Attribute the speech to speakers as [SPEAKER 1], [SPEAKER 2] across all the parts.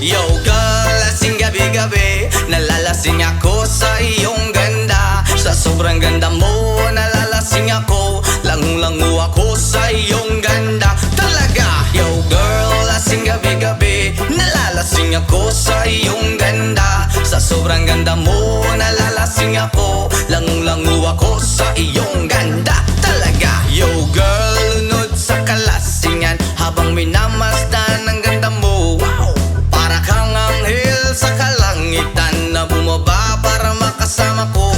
[SPEAKER 1] Yo girl, lasing gabi-gabi, nalalasing ako sa iyong ganda. Sa sobrang ganda mo, nalalasing ako, langung-langu ako sa iyong ganda. Talaga, yo girl, lasing gabi-gabi, nalalasing ako sa iyong ganda. Sa sobrang ganda mo, nalalasing ako, langung-langu ako sa iyong ganda. Talaga, yo girl, lunod sa kalasingan habang minamasdan ang ganda mo. Para kang anghel sa kalangitan na bumaba para makasama ko.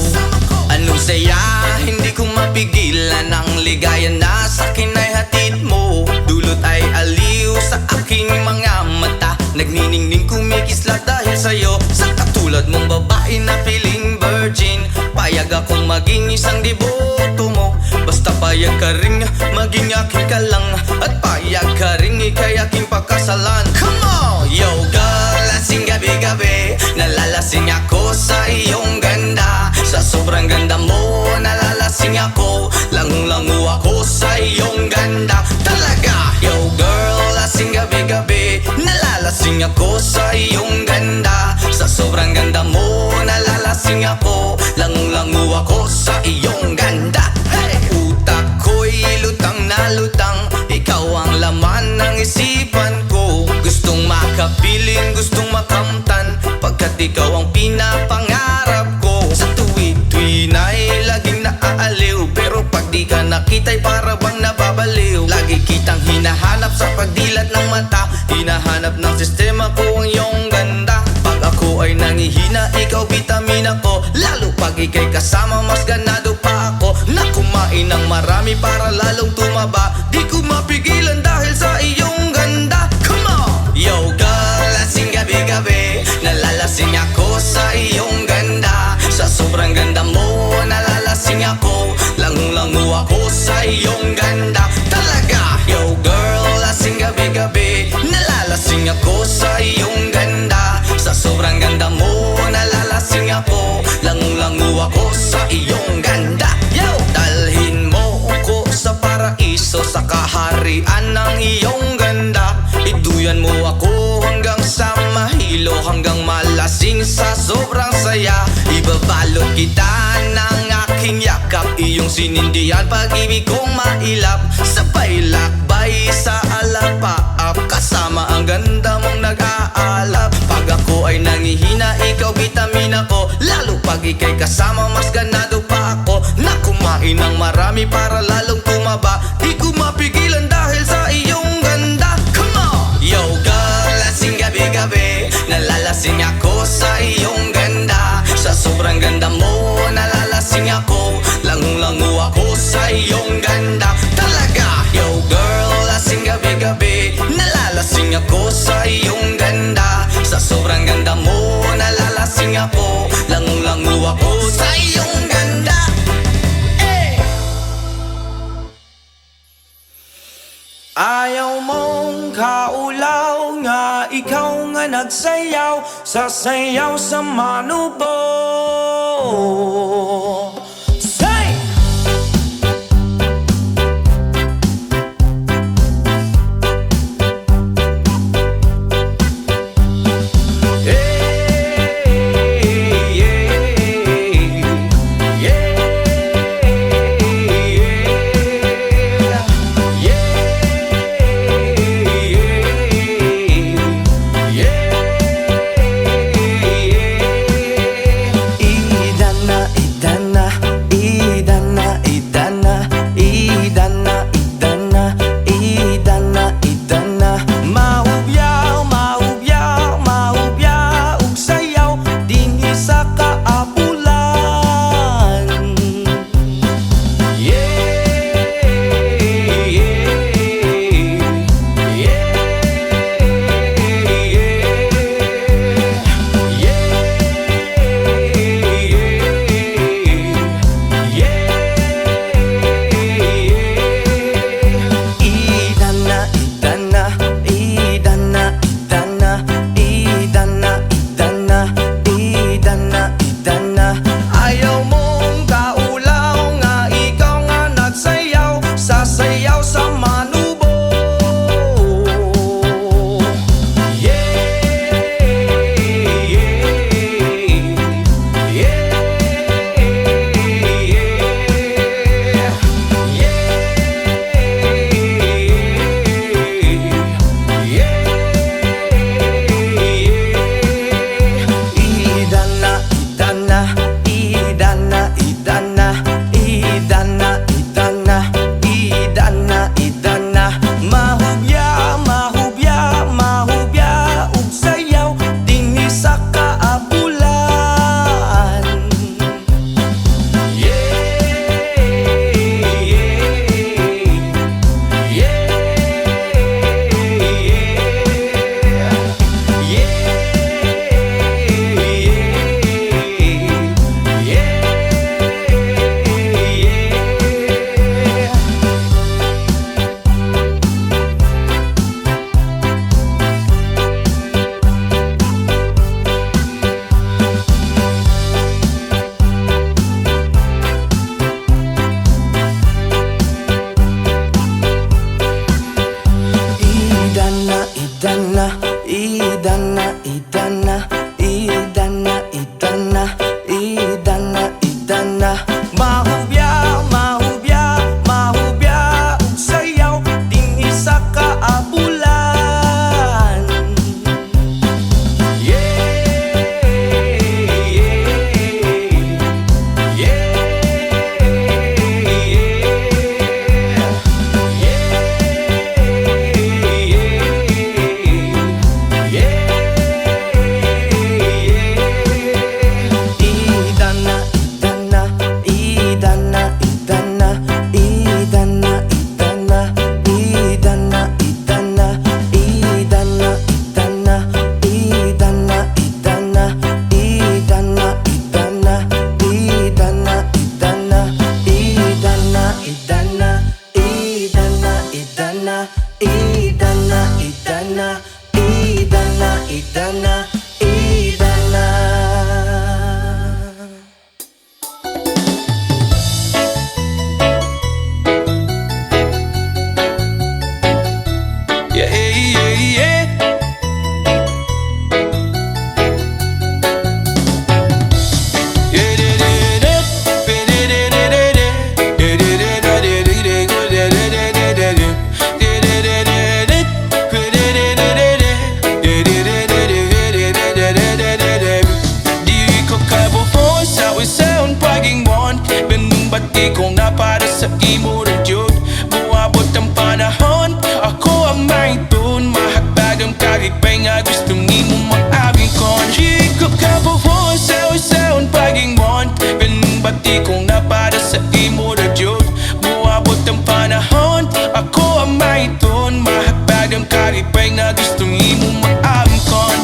[SPEAKER 1] Anong saya, hindi ko mapigilan ang ligaya na sa'kin ay hatid mo. Dulot ay aliw sa aking mga mata, nagniningning kumikislat dahil sa'yo. Sa katulad mong babae na feeling virgin, payag akong maging isang deboto mo. Basta payag ka ring maging aking ka lang, at payag ka ring ikay aking pagkasalan. Come on! Yo girl, lasing gabi-gabi, nalalasing ako sa iyong ganda. Sa sobrang ganda mo, nalalasing ako, langung-langu ako sa iyong ganda. Talaga, yo girl, lasing gabi-gabi, nalalasing ako sa iyong ganda. Sa sobrang ganda mo, nalalasing ako, langung-langu ako sa iyong ganda. Hey! Utak ko'y lutang na lutang, ikaw ang laman ng isipan ko. Gustong makapiling, gustong makamtan, pagkat ikaw ang pinapangarap ko. Sa tuwi-tuwi na'y laging naaaliw, pero pag di ka nakita'y para bang nababaliw. Lagi kitang hinahanap sa pagdilat ng mata, hinahanap ng sistema ko ang iyong ganda. Pag ako ay nangihina, ikaw vitamina ko, lalo pag ika'y kasama mas ganado pa ako. Na kumain ng marami para lalong tumaba, di ko mapigilan dahil sa iyong ganda. Come on! Yo girl, lasing gabi-gabi, nalalasing ako sa iyong ganda. Sa sobrang ganda mo, nalalasing ako, langung-langu ako sa iyong ganda. Talaga, yo girl, lasing gabi-gabi, nalalasing ako sa iyong ganda. Sa sobrang ganda mo, nalalasing ako, langung-langu ako sa iyong ganda. Yo, dalhin mo ko sa paraiso, sa kaharian ng iyong ganda. Iduyan mo ako hanggang sa mahilo, hanggang malasing sa sobrang saya. Ibabalot kita ng aking yakap, iyong sinindihan pag-ibig kong mailap. Sabay lakbay sa alapaap, kasama ang ganda mong nag-aalap. Pag ako ay nangihina, ikaw vitamina ko, lalo pag ika'y kasama mas ganado pa ako. Na kumain ng marami para lalong tumaba, di ko mapigilan dahil sa iyong ganda. Come on! Yo girl, lasing gabi-gabi, nalalasing ako sa iyong ganda. Sa sobrang ganda mo, nalalasing ako, langung-langu ako sa iyong ganda. Talaga, yo girl, lasing gabi-gabi, nalalasing ako sa iyong ganda. Sa sobrang ganda mo, nalalasing ako, langung-langu ako sa iyong ganda.
[SPEAKER 2] Ayaw mong kaulaw nga, ikaw nga nagsayaw, sasayaw sa manubo. Say!
[SPEAKER 3] imo rin yun. Buwabot ang panahon, ako ang may dun. Mahagpag ang kalipay nga gusto nimo mag-abing kon. Higop ka po po, saw-saw ang pag-ingon. Ganun ba't di kong napada sa imo rin yun. Buwabot ang panahon, ako ang may dun. Mahagpag ang kalipay nga gusto nimo mag-abing kon.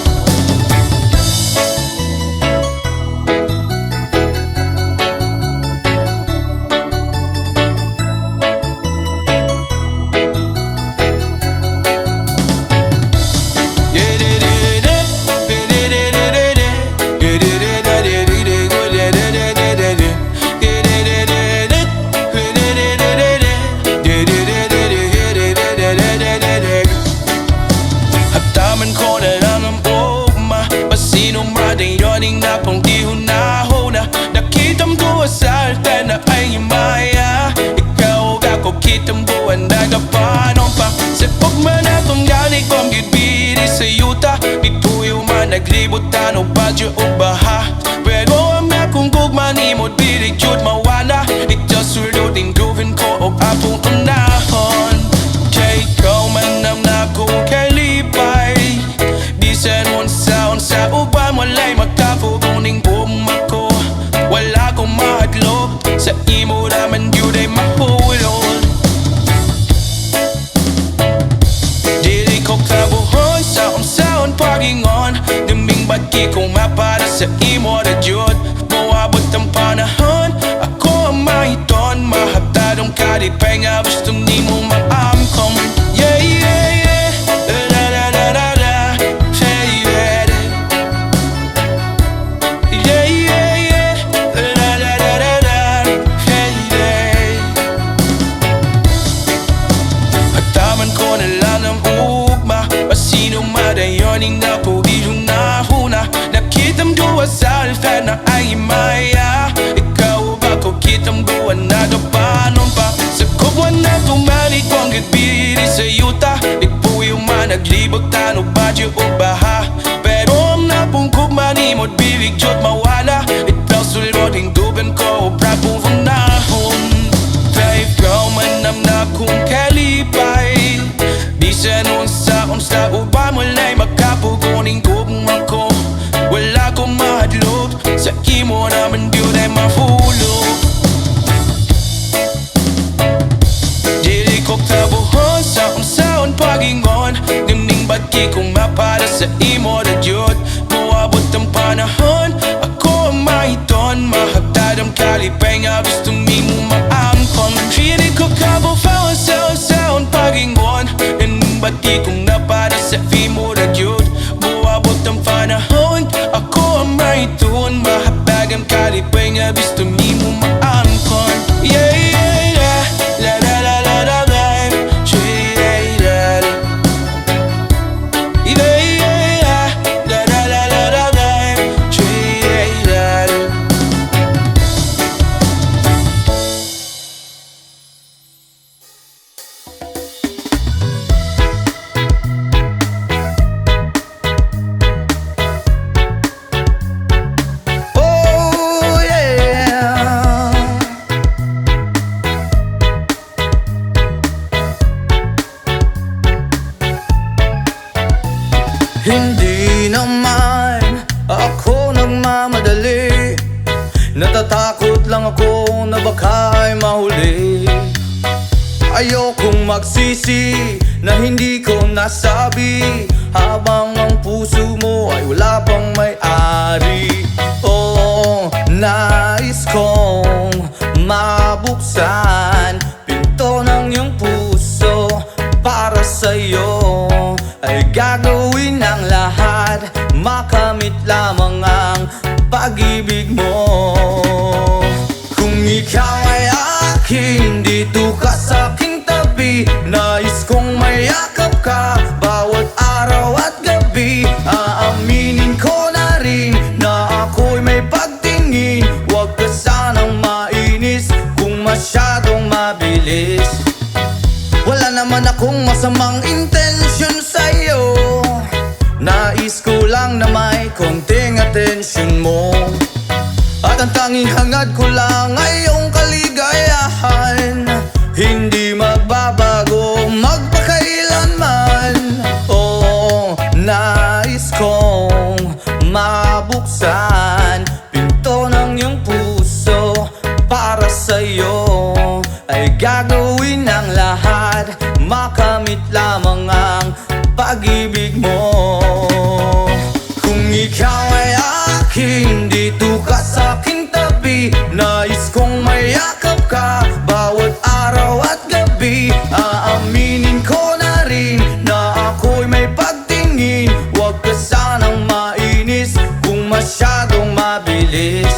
[SPEAKER 3] Hagdaman ko na lang ang ugma, pasinong madayoning na pang di hunahuna. Nakitang buwan sa altar na ay himaya. Ikaw ako kitang buwan na kapanon pa. Sa pagman atong galing kong gibiri sa yuta. Ito'y man naglibot tano badyo o baha. Pero ang akong gugma ni mo dirig yun mawala. Ito sulutin gawin ko o apong unahon. Kay ikaw man ang nakong kalipay. Di sa unsa uban walay makapuguning bumako. Wala kong mahadlok, sa imo naman yun ay mahulol. Dili ko kabuhoy sa unsaon pag-ingon. Duming ba't di ko mapada sa imo na yun. Buwabot ang panahon, ako ang mahiton. Mahatadong kalipay nga gusto nimo maamkom. Yeah, yeah, yeah, la la la la la. Yeah, yeah, yeah, yeah, yeah, la la la la la. Yeah, yeah. Hagdaman ko na lang ang ugma, pasinong madayoning na po ilong nahuna. Nakitang duwa sa altar na ay maya. Ikaw ba ko kitang buwan na kapanon pa. Sa kubwan na tumanig kong gitbiri sa yuta. Ipu'y man naglibot tano badyo o baha. Pero ang napungkog manimod bilig jod mawala. Itaw suloding duban ko o prapong hunahon. Kaya ikaw man ang nakong kalipay. Di sa unsa uba mulay makapuguning gugma ko. Wala kong mahadlok, sa imo naman yun ay mahulog. Dili ko kabuhon sa unsaon pag-ingon. Ganing ba't di kong mapada sa imo na yun. Buwabot ang panahon, ako ang mahiton. Mahagdad ang kalipay nga gusto nimo maamkon. Dili ko kabuhon sa unsaon pag-ingon. Ganing ba't di kong napada sa imo na yun. Buwabot ang panahon, ako ang mahiton. Mahagdad ang kalipay nga gusto nimo maamkon. Yeah, yeah, yeah, la la la la la la. Yeah, yeah, yeah, yeah, la la la la la la. Yeah, yeah.
[SPEAKER 1] Oh yeah. Hindi naman ako nagmamadali. Natatakot lang ako na baka ay mahuli. Ayokong magsisi na hindi ko nasabi, habang ang puso mo ay wala pang may-ari. Oh, nais kong mabuksan pinto ng iyong puso para sa'yo. Ay gagawin ang lahat, makamit lamang ang pag-ibig mo. Kung ikaw ay akin, dito ka sa aking tabi. Nais kong mayakap ka bawat araw at gabi. Aaminin ko na rin na ako'y may pagtingin. Huwag ka sanang mainis kung masyadong mabilis. Wala naman akong masamang intensyon sa'yo. Nais ko lang na may konting atensyon mo. At ang tanging hangad ko lang ay iyong kaligayahan.
[SPEAKER 2] bubuksan pinto ng iyong puso para sa'yo ay gagawin ang lahat, makamit lamang ang pag-ibig mo. Kung ikaw ay akin, dito ka sa aking tabi, nais kong mayakap ka bawat araw at gabi. Aaminin ko na rin na ako'y may pagtingin, huwag ka sanang mainis kung masyadong mabilis.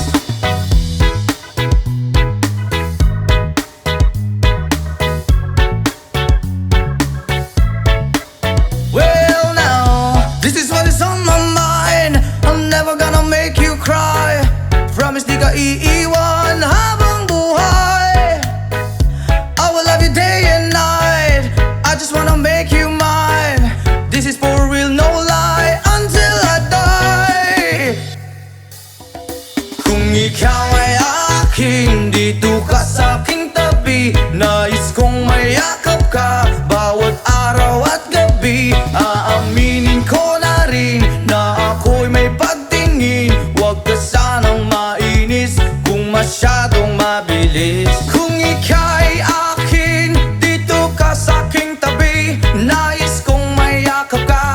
[SPEAKER 2] Well now, this is what is on my mind. I'm never gonna make you cry. Promise di ka iiwan habang buhay. I will love you day and night. I just wanna make you mine. This is for real, no lie, until I die. Kung ikaw ay akin, dito ka sa aking tabi, nais kong mayakap ka bawat araw at gabi. Aaminin ko na rin na ako'y may pagtingin, huwag ka sanang mainis kung masyadong mabilis. Kung ika'y akin, dito ka sa aking tabi, nais kong mayakap ka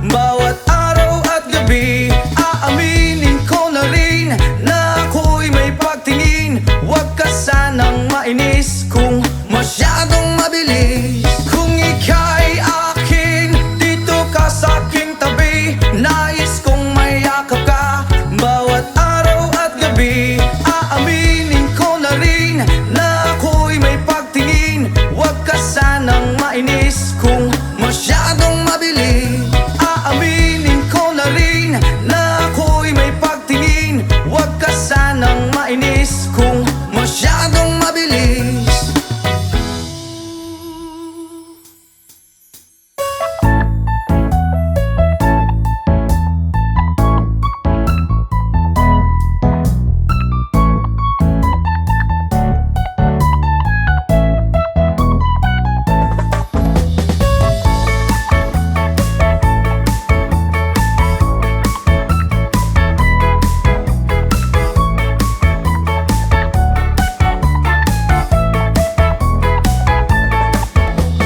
[SPEAKER 2] bawat araw at gabi. Aaminin ko na rin na ako'y may pagtingin, huwag ka sanang mainis kung masyadong mabilis. Kung ika'y akin, dito ka sa aking tabi, nais kong mayakap ka bawat araw at gabi. Aaminin ko na rin na ako'y may pagtingin, huwag ka sanang mainis kung masyadong mabilis. Aaminin ko na rin na ako'y may pagtingin, huwag ka sanang mainis kung masyadong mabilis.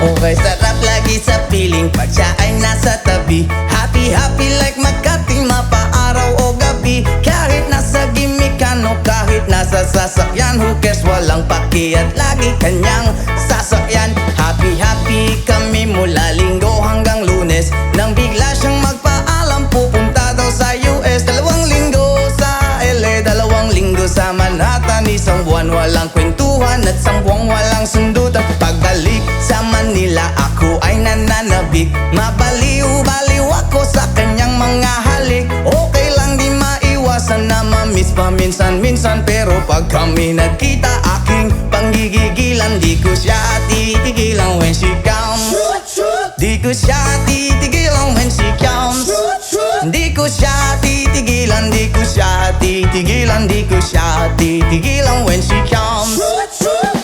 [SPEAKER 1] Okay, sarap lagi sa piling pag siya ay nasa tabi. Happy, happy like Makati, mapaaraw o gabi. Kahit nasa gimikan o kahit nasa sasakyan, who cares, walang paki at lagi kanyang sasakyan. Happy, happy kami mula Linggo hanggang Lunes, nang bigla siyang magpaalam pupunta daw sa US. 2 linggo sa LA, 2 linggo sa Manhattan, isang buwan walang kwentuhan at 1 buwang walang sundutan. Pagbalik sa Manila, ako ay nananabik, mabaliw-baliw ako sa kanyang mga halik. Okay lang di maiwasan na mamiss paminsan-minsan, pero pag kami nagkita, aking panggigigilan. Di ko siya titigilan when she comes. Di ko siya titigilan when she comes. Di ko siya titigilan, di ko siya titigilan, di ko siya titigilan when she comes.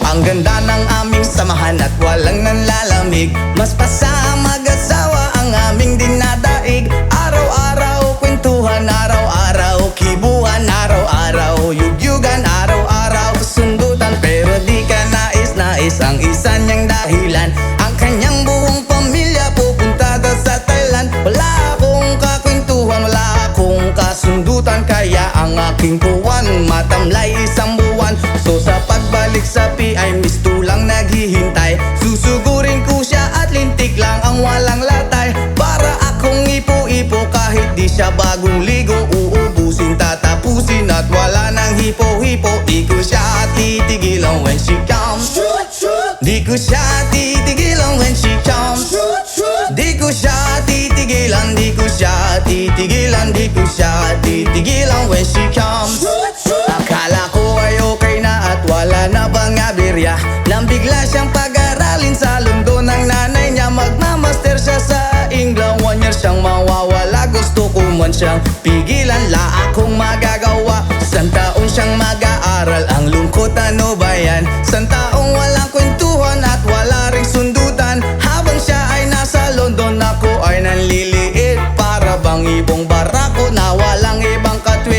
[SPEAKER 1] Ang ganda ng aming samahan at walang nanlalamig, mas pasa mag-asawa ang aming dinadaig. Araw-araw kwentuhan, araw-araw kibuhan, araw-araw yugyugan, araw-araw sundutan. Pero di ka nais-nais ang isa niyang dahilan, ang kanyang buong pamilya pupunta daw sa Thailand. Wala akong kakwentuhan, wala akong kasundutan, kaya ang aking puwan matamlay 1 buwan. So sa pagbalik sa PI, miss tulang naghihintay, susugurin ko siya at lintik lang ang walang latay. Para akong ipo-ipo kahit di siya bagong ligo, uubusin tatapusin at wala nang hipo-hipo. Di ko siya titigilan when she comes. Di ko siya titigilan when she comes. Di ko siya titigilan, di ko siya titigilan, di ko siya titigilan when she comes. Akala ko ay okay na at wala na bang aberya, nang bigla siyang pag-aralin sa London ng nanay niya. Magmamaster siya sa England, 1 year siyang mawawala. Gusto ko man siyang pigilan, la akong magagawa. 1 taon siyang mag-aaral, ang lungkot ano ba yan? 1 taong walang kwentuhan at wala ring sundutan. Habang siya ay nasa London, ako ay nanliliit, para bang ibong barako na walang ibang katwi.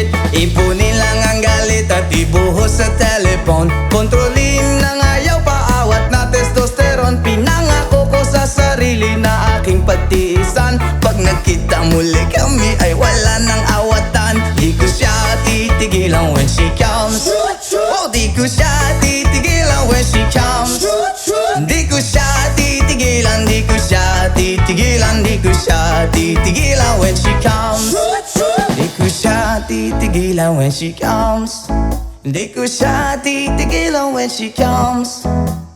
[SPEAKER 1] muli kami ay wala ng awatan. Di ko siya titigilan when she comes. Oh, di ko siya titigilan when she comes. Di ko siya titigilan, di ko siya titigilan, di ko siya titigilan when she comes. Di ko siya titigilan when she comes. Di ko siya titigilan when she comes.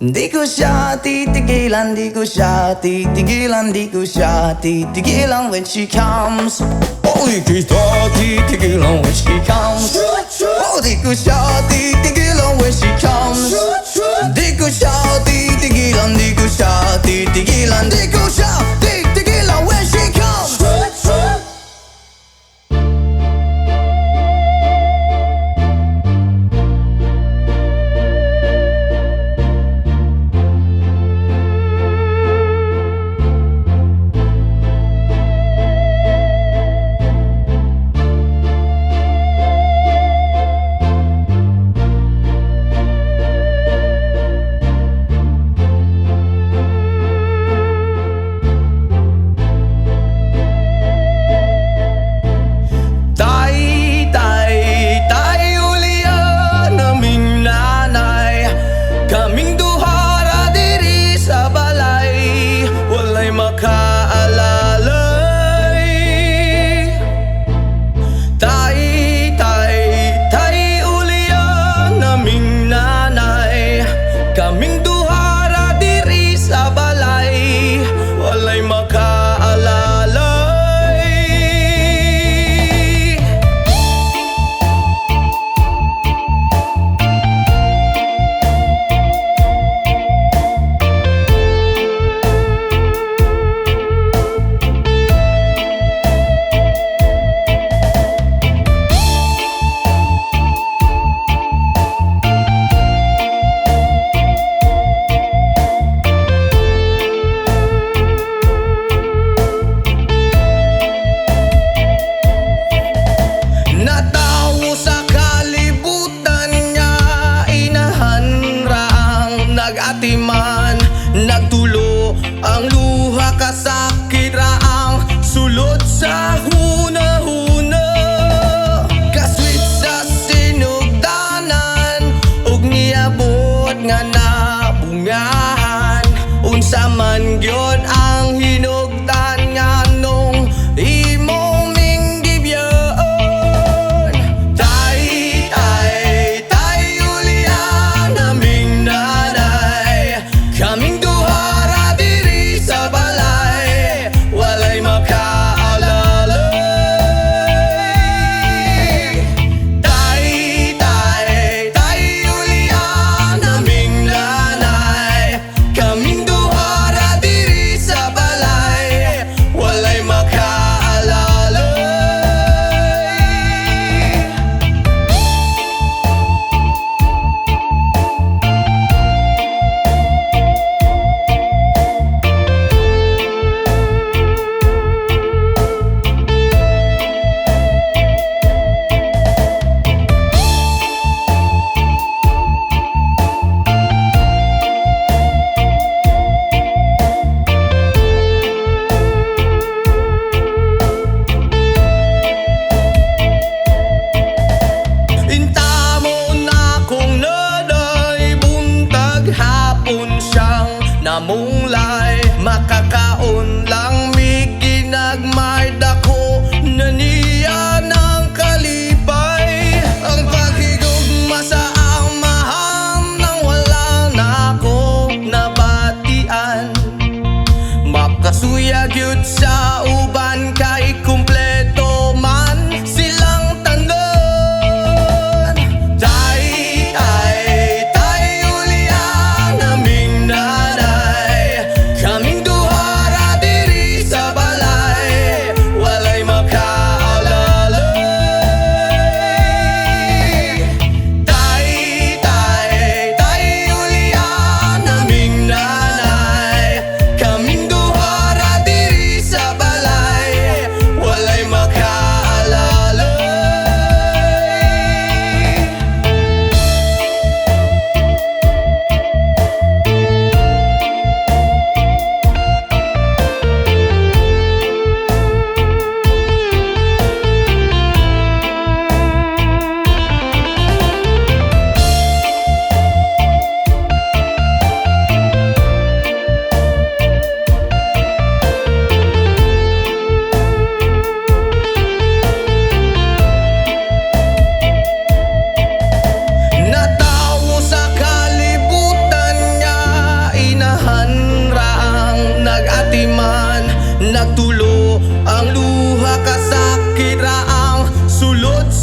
[SPEAKER 1] Di ko siya titigilan, di ko siya titigilan, di ko siya titigilan when she comes. Oh, di ko siya titigilan when she comes. Oh, di ko siya titigilan when she comes. Di ko siya titigilan, di ko siya titigilan, di ko siya titigilan when she comes.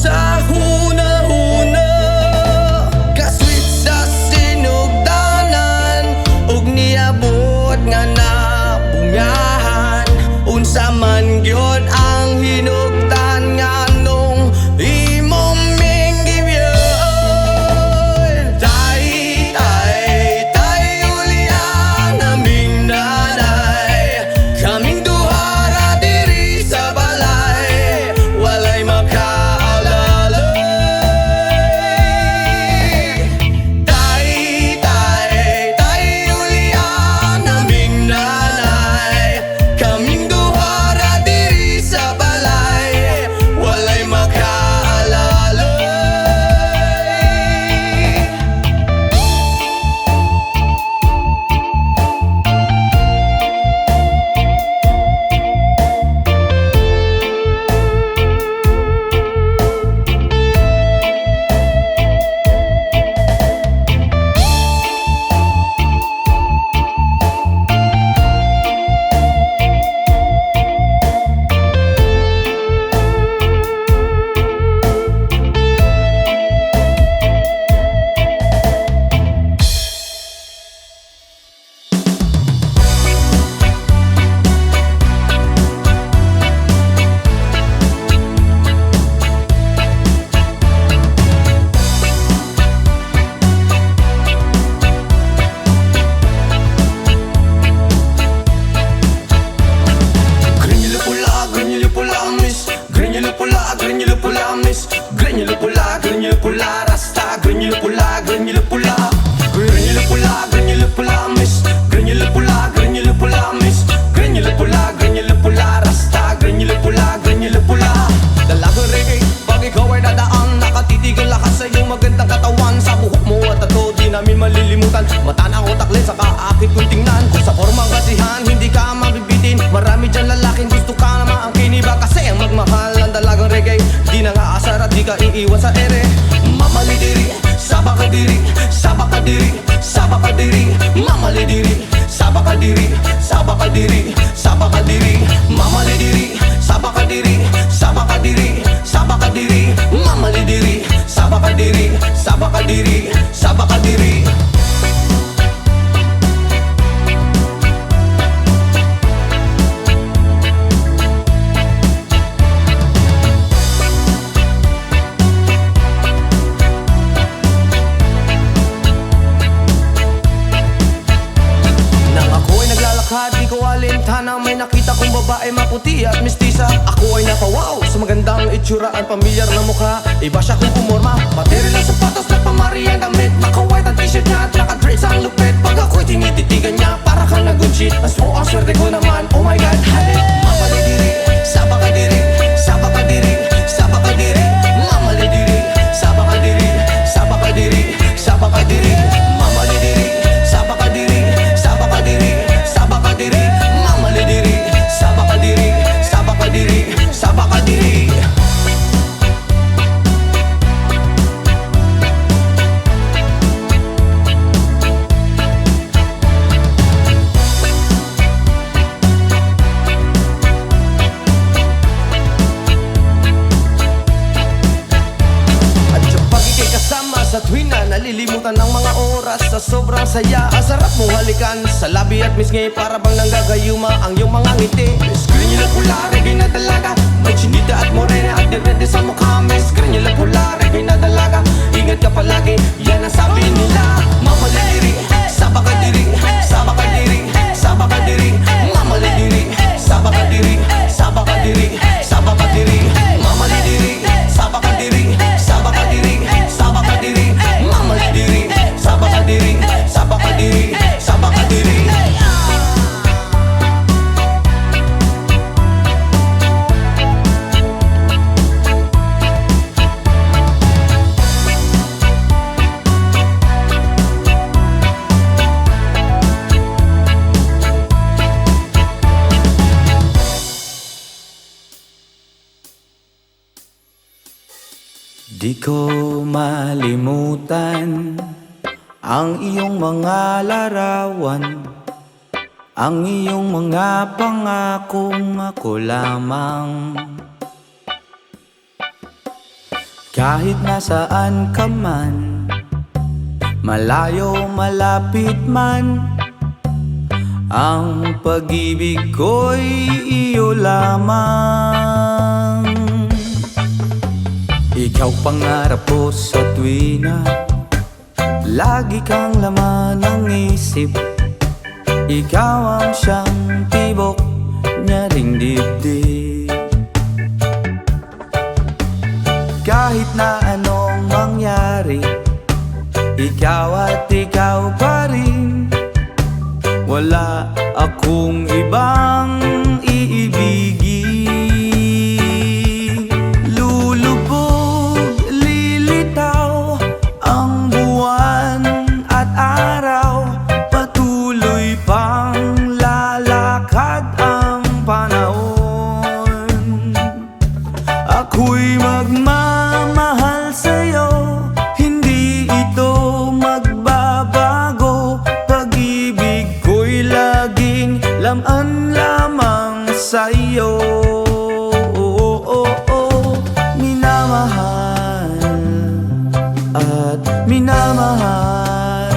[SPEAKER 2] sa huna-huna, kasweet sa sinugdanan, ug niabot nga nabungahan. Unsa man gyud ang hinugdan nga nung imong minggibyon. Tay, ulian naming nanay, kaming duhara diri sa balay, walay makaalalay. Tay, ulian naming nanay, kaming duhara diri sa balay, walay makaalalay. Grenyulo pula, rasta. Grenyulo pula, miss. Grenyulo pula, miss. Grenyulo pula, rasta. Grenyulo pula. Dalagang reggae, pag ikaw ay dadaan, nakatitig ang lakas sa iyong magandang katawan. Sa buhok mo at tato, di namin malilimutan. Mata ng utak lens, saka akit kung tingnan. Kung sa formang kasihan, hindi ka mabibitin. Marami dyan lalaking gusto ka na maangkin. Iba kasi ang magmahal ng dalagang reggae, di na nga asar at di ka iiwan sa ere. Mamalidiri, sabakadiri, sabakadiri, sabakadiri. Mamalidiri, sabakadiri, sabakadiri, sabakadiri. Mamalidiri, sabakadiri, sabakadiri, sabakadiri. Mamalidiri, sabakadiri, sabakadiri, sabakadiri. Di ko alintana, may nakita kong babae maputi at mistisa. Ako ay napawaw sa magandang itsura at pamilyar na mukha. Iba siya kung pumorma, material ang sapatos na pamari ang damit. Naka-white ang t-shirt niya at naka-dreads ang lupit. Pag ako'y tinititigan niya, para kang nag-good shit. Mas mo ang swerte ko naman, oh my god, halit. Mamalidiri, sabakadiri, sabakadiri, sabakadiri. Mamalidiri, sabakadiri, sabakadiri, sabakadiri. Mamalidiri, sabakadiri, sabakadiri, sabakadiri. Mamalidiri, sabakadiri, sabakadiri, sabakadiri. Sa tuwing na nalilimutan ng mga oras, sa sobrang saya, ang sarap mo halikan. Sa labi at misngi, para bang nanggagayuma ang iyong mga ngiti. Granular pula, reggae na dalaga, may chinita at morena at depende sa mukha. Granular pula, reggae na dalaga, ingat ka palagi, yan ang sabi nila. Mamalidiri, sabakadiri, sabakadiri, sabakadiri. Mamalidiri, sabakadiri, sabakadiri, sabakadiri. Mamalidiri, sabakadiri, sabakadiri, sabakadiri. Mamalidiri, sabakadiri, sabakadiri, sabakadiri. Di ko malimutan ang iyong mga larawan, ang iyong mga pangakong ako lamang. Kahit nasaan ka man, malayo malapit man, ang pag-ibig ko'y iyo lamang. Ikaw pangarap ko sa tuwina, lagi kang laman ng isip. Ikaw ang siyang tibok niya ring dibdib. Kahit na anong mangyari, ikaw at ikaw pa rin. Wala akong ibang iibigin. Lulubog, lilitaw ang buwan at araw, patuloy pang lalakad ang panahon. Ako'y magmamahal sa'yo, hindi ito magbabago. Pag-ibig ko'y laging laman lamang sa'yo. Minamahal at minamahal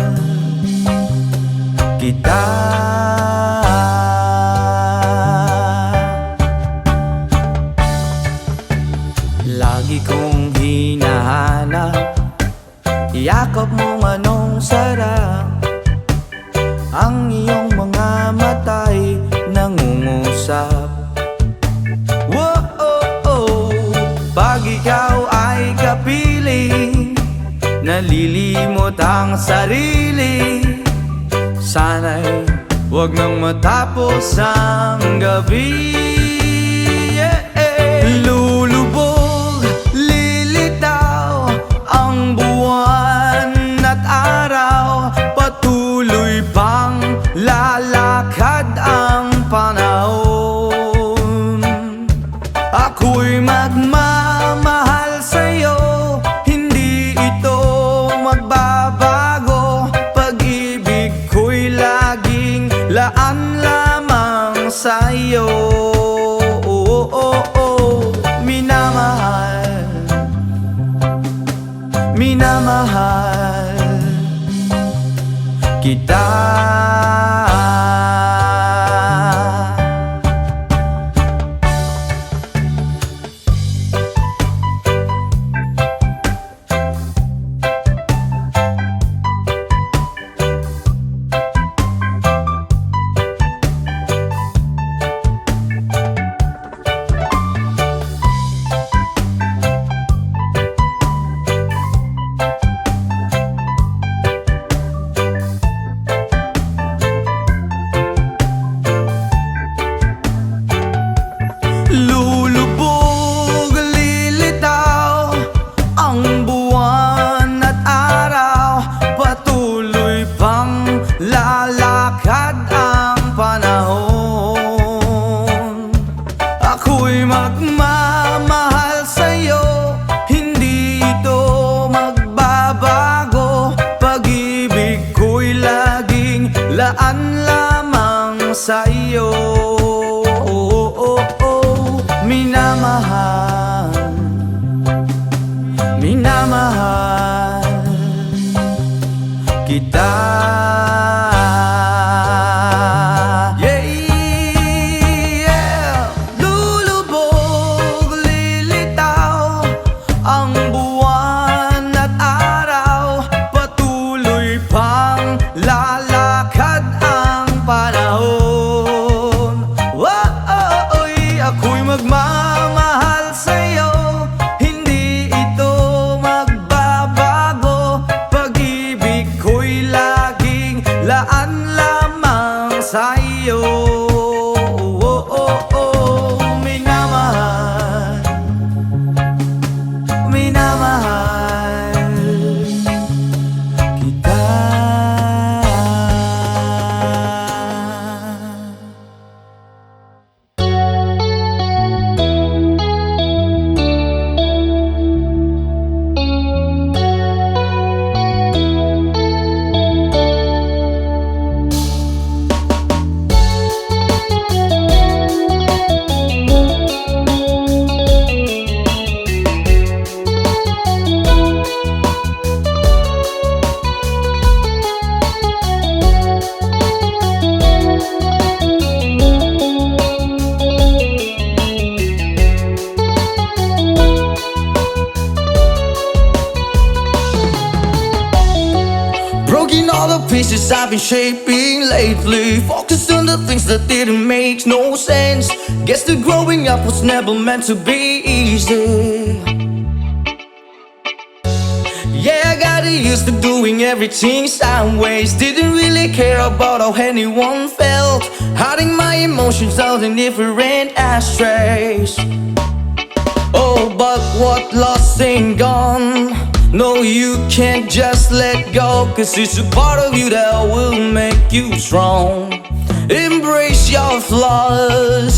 [SPEAKER 2] kita. Lagi kong hinahanap, yakap mo manong sarap, ang iyong mga mata'y nangungusap. Whoa, pag ikaw ay kapiling, nalilimot ang sarili. Sana'y huwag nang matapos ang gabi. Lulubog, lilitaw ang buwan at araw, patuloy pang lalakad ang panahon. Ako'y magmamahal sa'yo, hindi ito magbabago. Pag-ibig ko'y laging laan lamang sa'yo. Minamahal, minamahal kita. Lulubog, lilitaw ang buwan at araw, patuloy pang lalakad ang panahon. Ako'y magmamahal sa'yo, hindi ito magbabago. Pag-ibig ko'y laging laan lamang sa'yo. Minamahal, minamahal kita. Lulubog, lilitaw ang buwan at araw, patuloy pang lalakad ang panahon. Ako'y magmamahal sa'yo, hindi ito magbabago. Pag-ibig ko'y laging laan lamang sa'yo. Minamahal, minamahal pieces I've been shaping lately. Focus on the things that didn't make no sense. Guess that growing up was never meant to be easy. Yeah, I got used to doing everything sideways. Didn't really care about how anyone felt. Hiding my emotions out in different ashtrays. Oh, but what lost ain't gone. No, you can't just let go, 'cause it's a part of you that will make you strong. Embrace your flaws.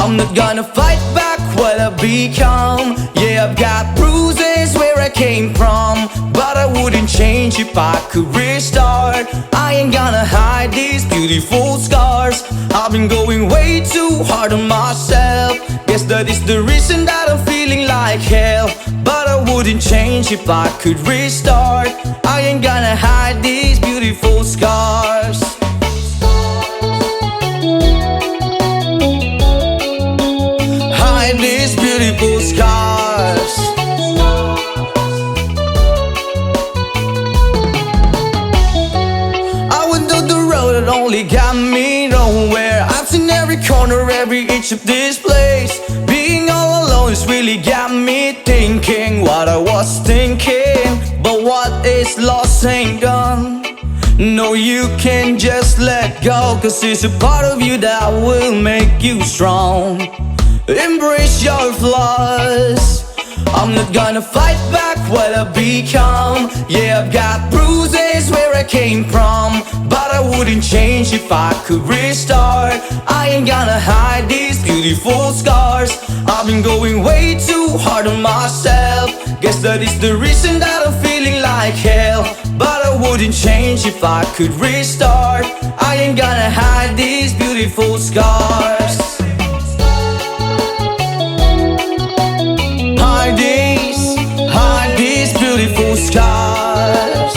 [SPEAKER 2] I'm not gonna fight back what I become. Yeah, I've got bruises where I came from, but I wouldn't change if I could restart. I ain't gonna hide these beautiful scars. I've been going way too hard on myself. Guess that is the reason that I'm feeling like hell, but I wouldn't change if I could restart. I ain't gonna hide these beautiful scars. Hide these beautiful scars. I went down the road that only got me nowhere. I've seen every corner, every inch of this place. Being all alone has really got me thinking what I was thinking. But what is lost ain't gone. No, you can't just let go, 'cause it's a part of you that will make you strong. Embrace your flaws. I'm not gonna fight back what I become. Yeah, I've got bruises where I came from, but I wouldn't change if I could restart. I ain't gonna hide these beautiful scars. I've been going way too hard on myself. Guess that is the reason that I'm feeling like hell, but I wouldn't change if I could restart. I ain't gonna hide these beautiful scars. Hide these beautiful scars.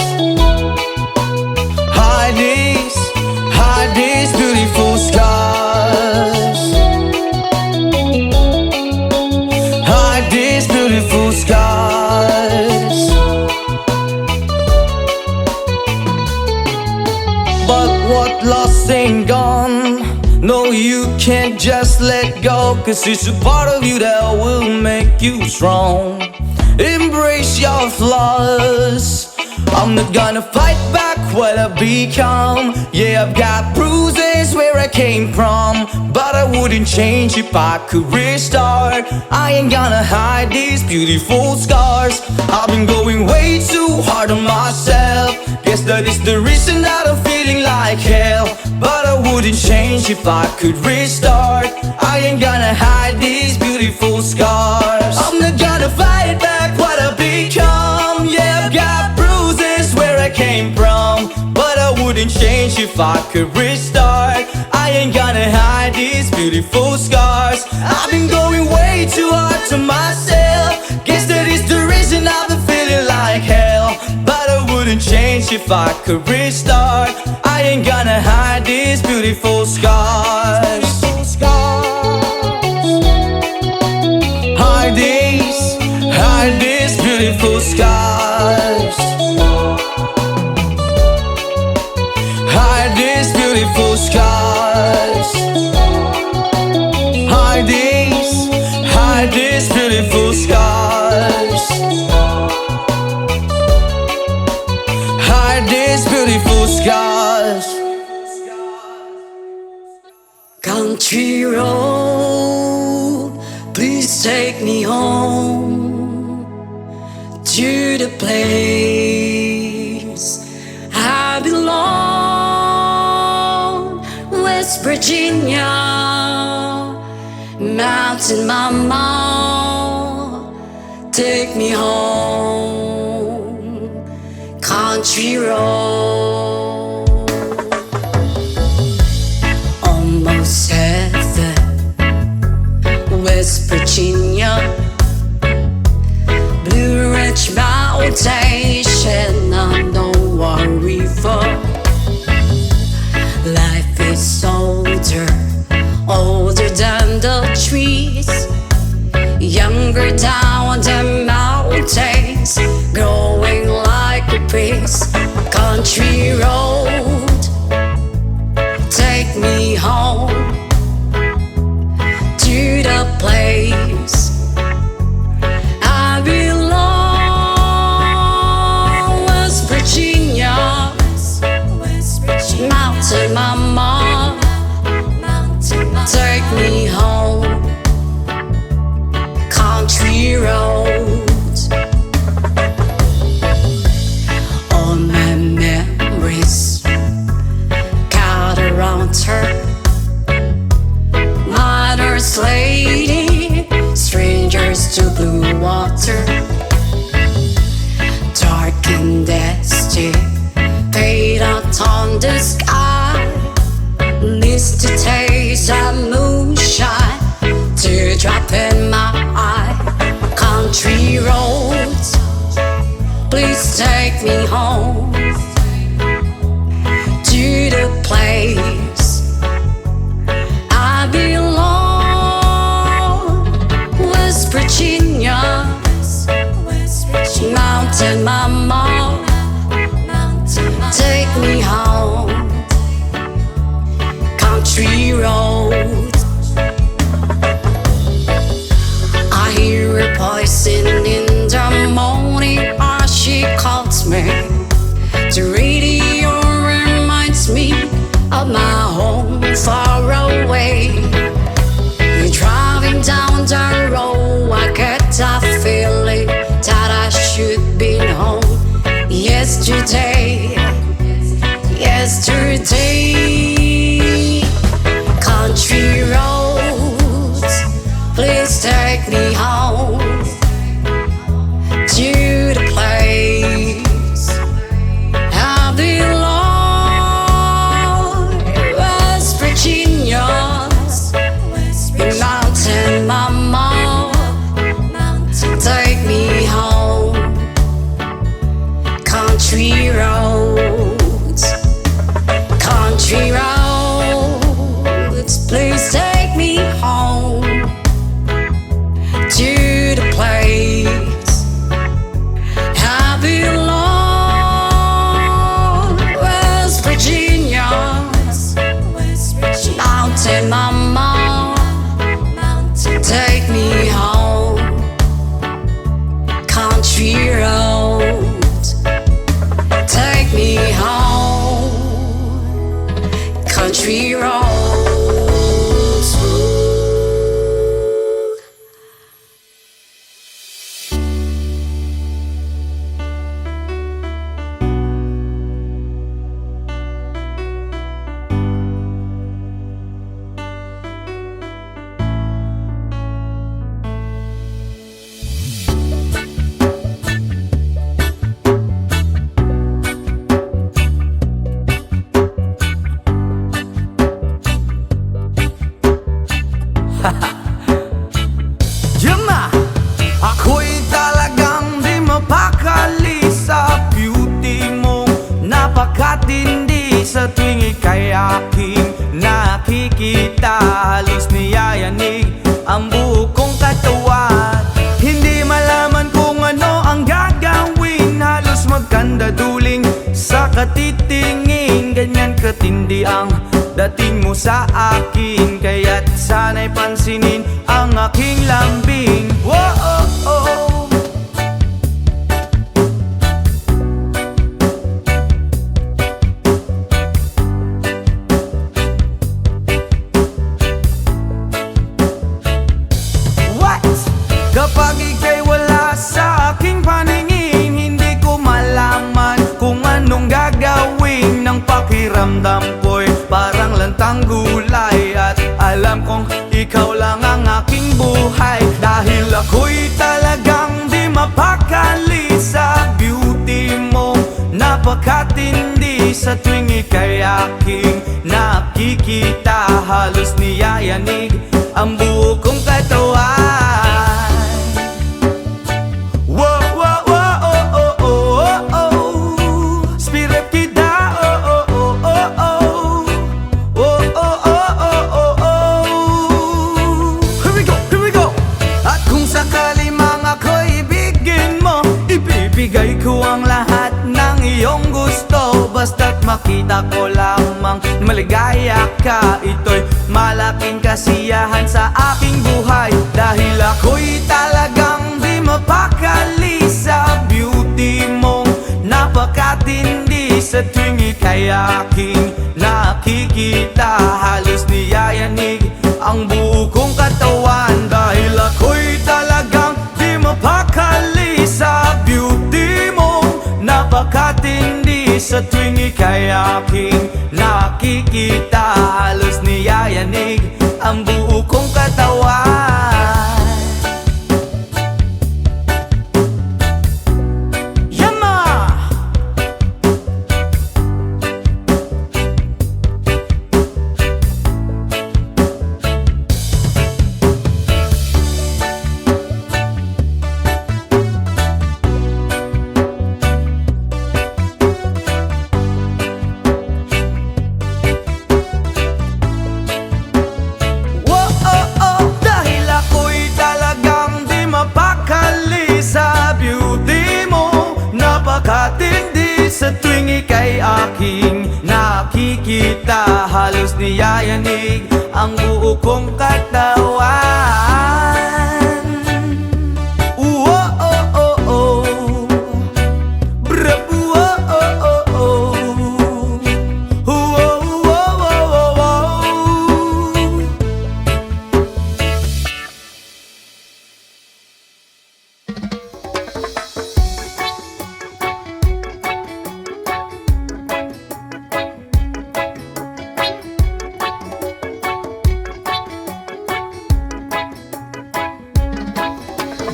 [SPEAKER 2] Hide these beautiful scars. Hide these beautiful scars. But what lost ain't gone. No, you can't just let go, 'cause it's a part of you that will make you strong. Embrace your flaws. I'm not gonna fight back what I become. Yeah, I've got bruises where I came from, but I wouldn't change if I could restart. I ain't gonna hide these beautiful scars. I've been going way too hard on myself. Guess that is the reason that I'm feeling like hell, but I wouldn't change if I could restart. I ain't gonna hide these beautiful scars. I'm not gonna fight back what I become. Yeah, I've got bruises where I came from, but I wouldn't change if I could restart. I ain't gonna hide these beautiful scars. I've been going way too hard to myself. Guess that is the reason I've been feeling like hell, but I wouldn't change if I could restart. I ain't gonna hide these beautiful scars. Hide these beautiful scars. Hide these beautiful scars. Hide these beautiful scars. Hide these beautiful scars.
[SPEAKER 4] Country road, please take me home to the place I belong. West Virginia, Mountain Mama, take me home. Country road, almost heaven. West Virginia, Blue Ridge Mountain, Shenandoah River. Life is older than the trees, younger down the mountains, growing like a breeze. Country road, take me home, country roads. All my memories gather around her. Mother's lady, strangers to blue water. Dark and dusty, fade out on the sky. Miss the taste of moonshine, teardrop in my eye. Country roads, please take me home to the place I belong. West Virginia, Mountain Mama, take me home. Country roads, I hear her voice in the morning as she calls me. The radio reminds me of my home far away. We're driving down the road, I get that feeling that I should be home. Yesterday, country roads, please take me home to the place I belong. West Virginia, Mountain Mama, take me home. Country roads, country roads, please take me home to the place I belong. West Virginia, Mountain Mama, take me home. Country roads, take me home. Country roads.
[SPEAKER 2] Yama, ako'y talagang di mapakali sa beauty mo. Napakatindi sa tuwing ika'y aking nakikita. Halos niyayanig ang buo kong katawan. Hindi malaman kung ano ang gagawin. Halos magkandaduling sa katitingin. Ganyan katindi ang dating mo sa akin. Kaya't sana'y pansinin ang aking lambing. Whoa, oh, oh. What? Kapag ika'y wala sa aking paningin, hindi ko malaman kung anong gagawin. Ng pakiramdam ko'y parang lantang gulay. At alam kong ikaw lang ang aking buhay. Dahil ako'y talagang di mapakali sa beauty mo. Napakatindi sa tuwing ika'y aking nakikita. Halos niyayanig ang buo kong katawan. Whoa, whoa, whoa, oh, oh, oh, oh, oh. Spirit kita, oh, oh, oh, oh, oh. Oh, oh, oh, oh, oh, oh. Here we go, here we go. At kung sakali mga ko'y ibigin mo, ibibigay ko ang lahat ng iyong gusto. Basta't makita ko lamang maligaya ka. Ito'y malaking kasiyahan sa aking buhay. Dahil ako'y talagang di mapakali sa beauty mong napakatindi. Sa tuwing ika'y aking nakikita, halos niyayanig ang buo kong katawan. Dahil ako'y talagang di mapakali sa beauty mo. Napakatindi sa tuwing ika'y aking nakikita. Halos niyayanig ang buo kong katawan. Yama! Dahil ako'y talagang di mapakali sa beauty mo. Napakatindi sa tuwing ika'y aking nakikita. Halos niyayanig ang buo kong katawan.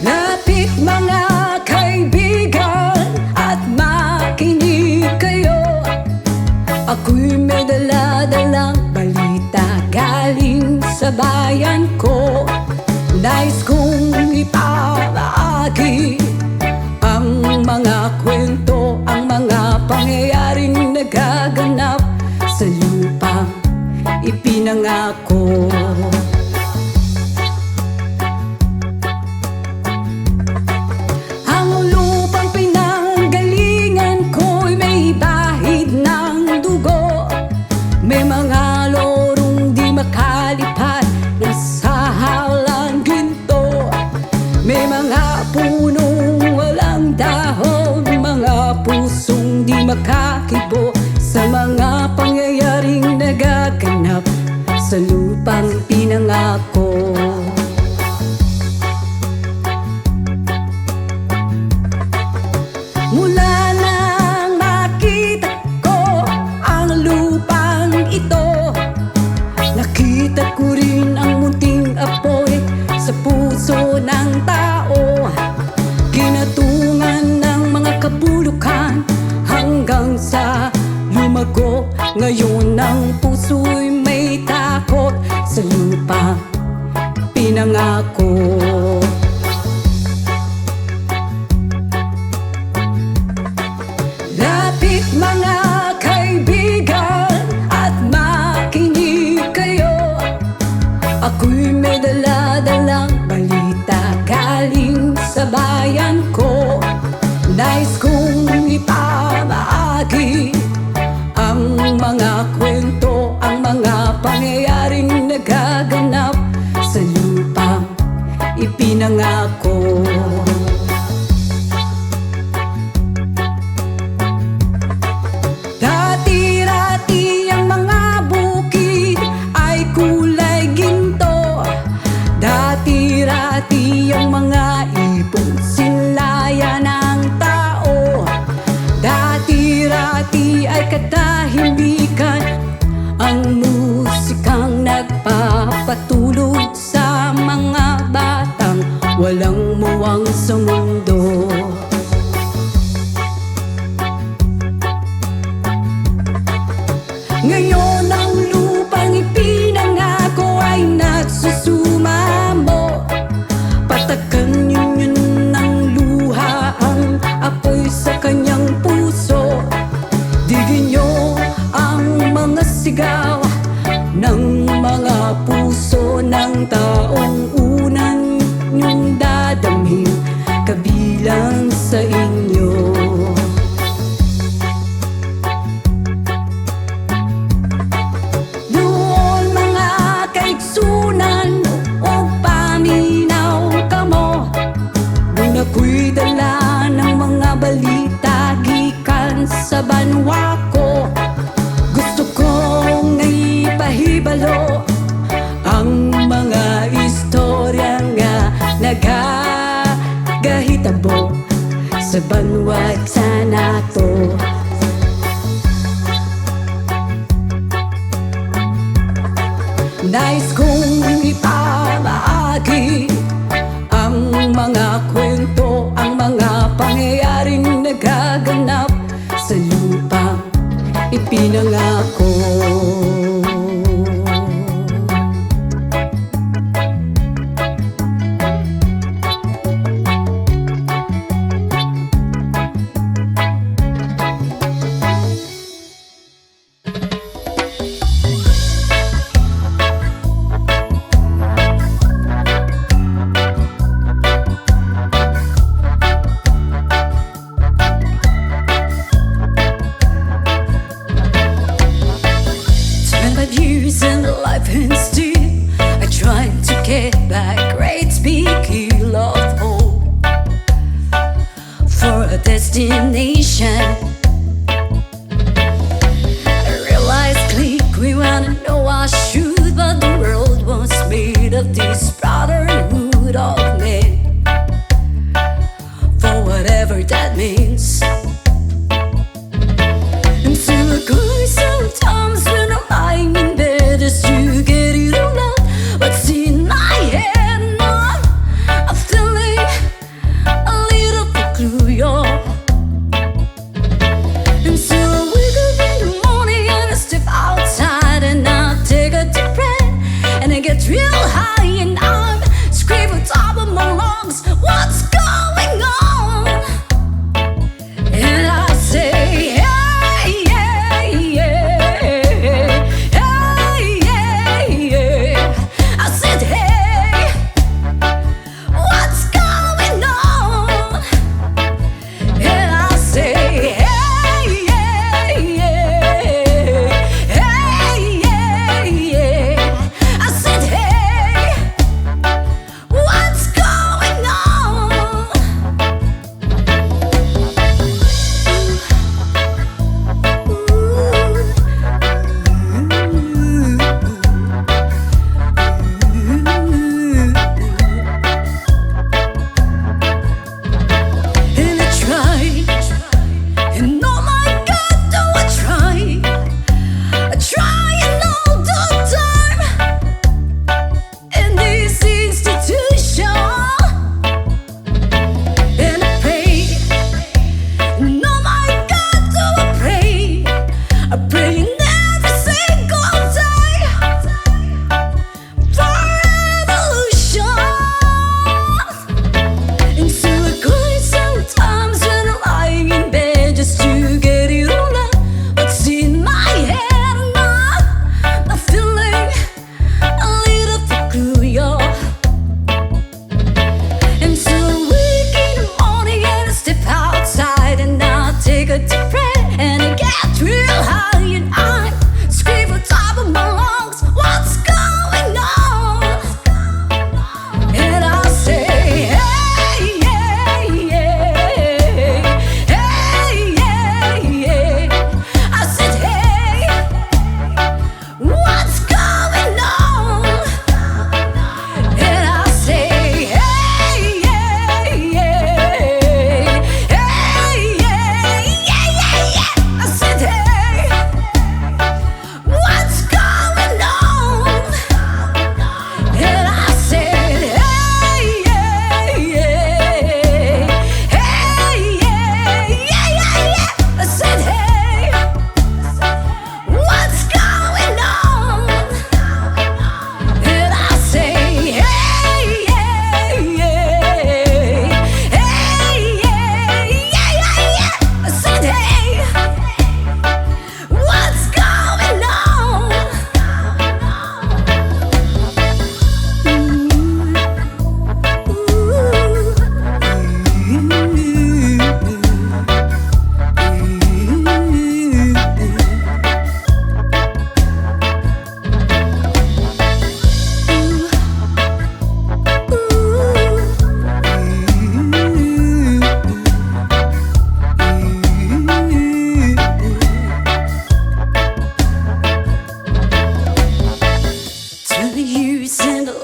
[SPEAKER 4] Lapit mga kaibigan at makinig kayo. Ako'y may dala-dalang balita galing sa bayan ko. Nais kong ipabahagi ang mga kwento, ang mga pangyayaring nagaganap sa lupang ipinangako. May mga lorong di makalipad na sa halang ginto. May mga punong walang dahon, mga pusong di makakibo sa mga pangyayaring nagaganap sa lupang pinangako. Mula nang makita ko ang lupang ito, nakita ko rin ang munting apoy sa puso ng tao. Ginatungan ng mga kabulukan hanggang sa lumago. Ngayon ang puso'y may takot sa lupang pinangako. Lapit mga kaibigan at makinig kayo. Ako'y may dala-dalang balita galing sa bayan ko. Nais kong ipabahagi ang mga kwento, ang mga pangyayaring nagaganap sa lupang ipinangako. Dati-rati ang mga bukid ay kulay ginto. Dati-rati ang mga ibong sinlayan ng tao. Dati-rati ay katahimikan ang musikang nagpapatulog sa mga batang walang muwang sa mundo. Ngayon ang lupang ipinangako ay nagsusumamo. Patakan yun ng luha ang apoy sa kanyang puso. Digin niyo ang mga sigaw ng mga puso ng taong unan niyong dadamhin kabilang sa inyo. Ako'y dala ng mga balita gikan sa banwa ko. Gusto kong ipahibalo ang wag sana to. Nais kong ipamahagi ang mga kwento, ang mga pangyayaring nagaganap sa lupang ipinangako. Years in life and still I try to get back great big hill of hope for a destination. I realize click we wanna know our truth, but the world was made of this brotherhood of men, for whatever that means. And so I cry sometimes when I'm lying in bed just to get it all out. What's in my head now? I'm feeling a little peculiar. And so I wake up in the morning and I step outside and I take a deep breath and I get real high and I'm screaming top of my lungs, what's going on? And I say, hey, yeah, yeah, hey, yeah, yeah. I said, hey, what's going on? And I say, hey, yeah, yeah, hey, yeah, yeah. I said, hey, what's going on? And I tried, and oh my God, do I try? I try and all the time in this institution, and I pray, and oh my God, do I pray? I pray every single day for revolution. And so I cry sometimes when I'm lying in bed just to get it all out. What's in my head now? I'm feeling a little peculiar. And so I wake in the morning and I step outside and I take a deep breath and I get real high and I'm screaming top of my lungs, what's going on? And I say, hey, yeah, yeah, hey, yeah, yeah. I said, hey, what's going on? And I say, hey, yeah, yeah, hey, yeah, yeah. I said, hey, what's going on? And I said, hey, yeah, yeah, hey, yeah. I said, hey, what's going on? And I say, hey, yeah, yeah, hey, yeah. I said, hey, what's going on?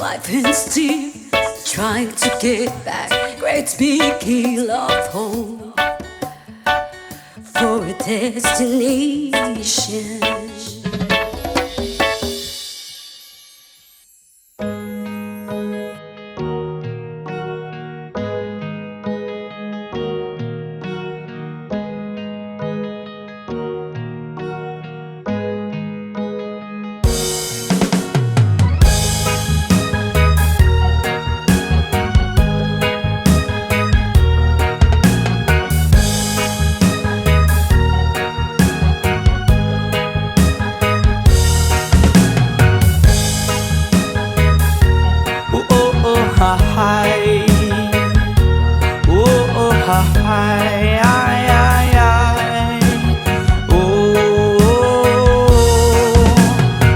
[SPEAKER 4] life and still trying to get back great big hill of hope destination.
[SPEAKER 2] Hi. Oh, hi. Ay, ay, ay.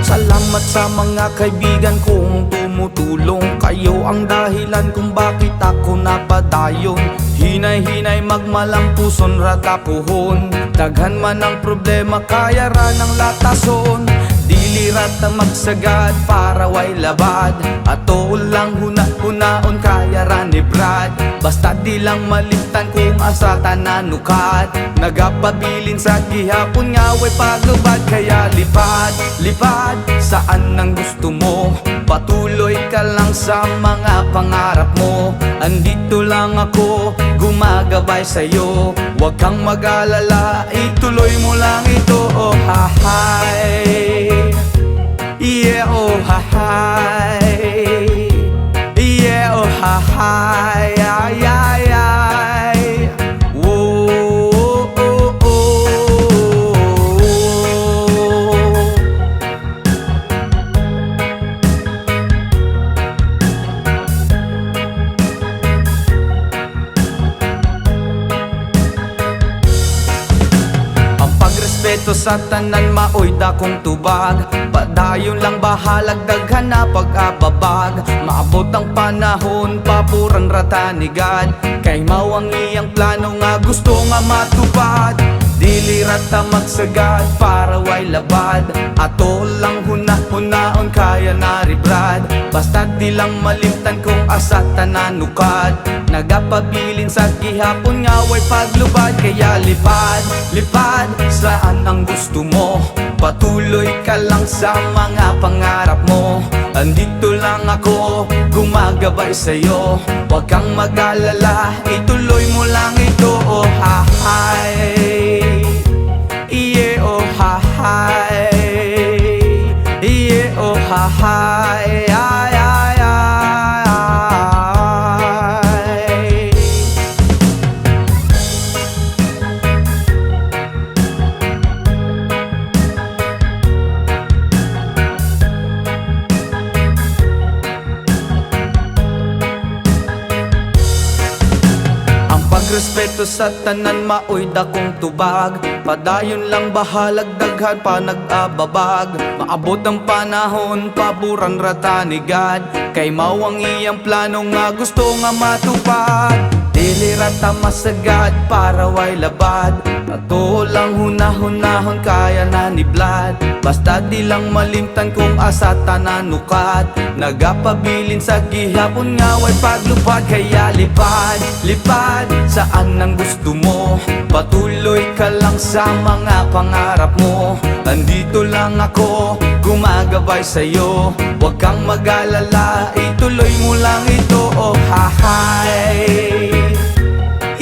[SPEAKER 2] Salamat sa mga kaibigan kong tumutulong. Kayo ang dahilan kung bakit ako napadayon. Hinay-hinay magmalampuson ratapuhon. Daghan man ang problema kaya ra ng latason. Dilirat na magsagad para way labad. Ato lang huna-hunaon kaya ra ni Brad. Basta di lang malimtan kung asa tananukat. Nagapabilin sa gihapon nga way paglubad. Kaya lipad, lipad saan ang gusto mo. Patuloy ka lang sa mga pangarap mo. Andito lang ako, gumagabay sa'yo. Huwag kang mag-alala, ituloy mo lang ito. Oh hi. Yeah, oh hi. Yeah, oh hi. Ay, ay, ay. Whoa, oh, oh, oh. Ang pagrespeto sa tanan maoy dakong tubag. Padayon lang bahalag daghan na pag-ababag. Maabot ang panahon papuran rata ni God. Kay mao ang iyang plano nga gusto nga matupad. Dili rata magsagad para way labad. Ato lang huna-hunaon kaya na ri Brad. Basta di lang malimtan kung asa tananukad. Nagapabilin sa gihapon nga way paglubad. Kaya lipad, lipad saan ang gusto mo. Patuloy ka lang sa mga pangarap mo. Andito lang ako, gumagabay sa'yo. Huwag kang mag-alala, ituloy mo lang ito. Oh hi. Yeah, oh hi. Yeah, oh hi. Ay, ay, ay. Respeto sa tanan maoy dakong tubag. Padayon lang bahalag daghan pa nag-ababag. Maabot ang panahon paburan rata ni God. Kay mao ang iyang plano nga gusto nga matupad. Dili rata masagad para way labad. Ato lang huna-hunahon kaya na ni Vlad. Basta di lang malimtan kung asa tananukat. Nagapabilin sa gihapon nga way paglupad. Kaya lipad, lipad saan ang gusto mo. Patuloy ka lang sa mga pangarap mo. Andito lang ako, gumagabay sa'yo. Huwag kang mag-alala, ituloy mo lang ito. Oh hi.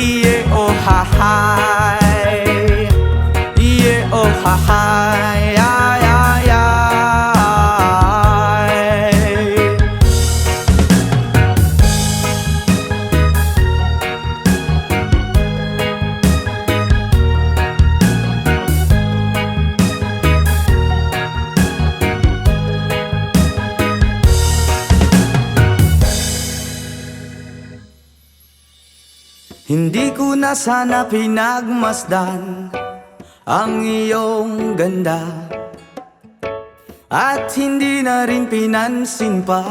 [SPEAKER 2] Yeah, oh hi. Yeah, oh hi. Ay, ay, ay. Hindi ko na sana pinagmasdan ang iyong ganda. At hindi na rin pinansin pa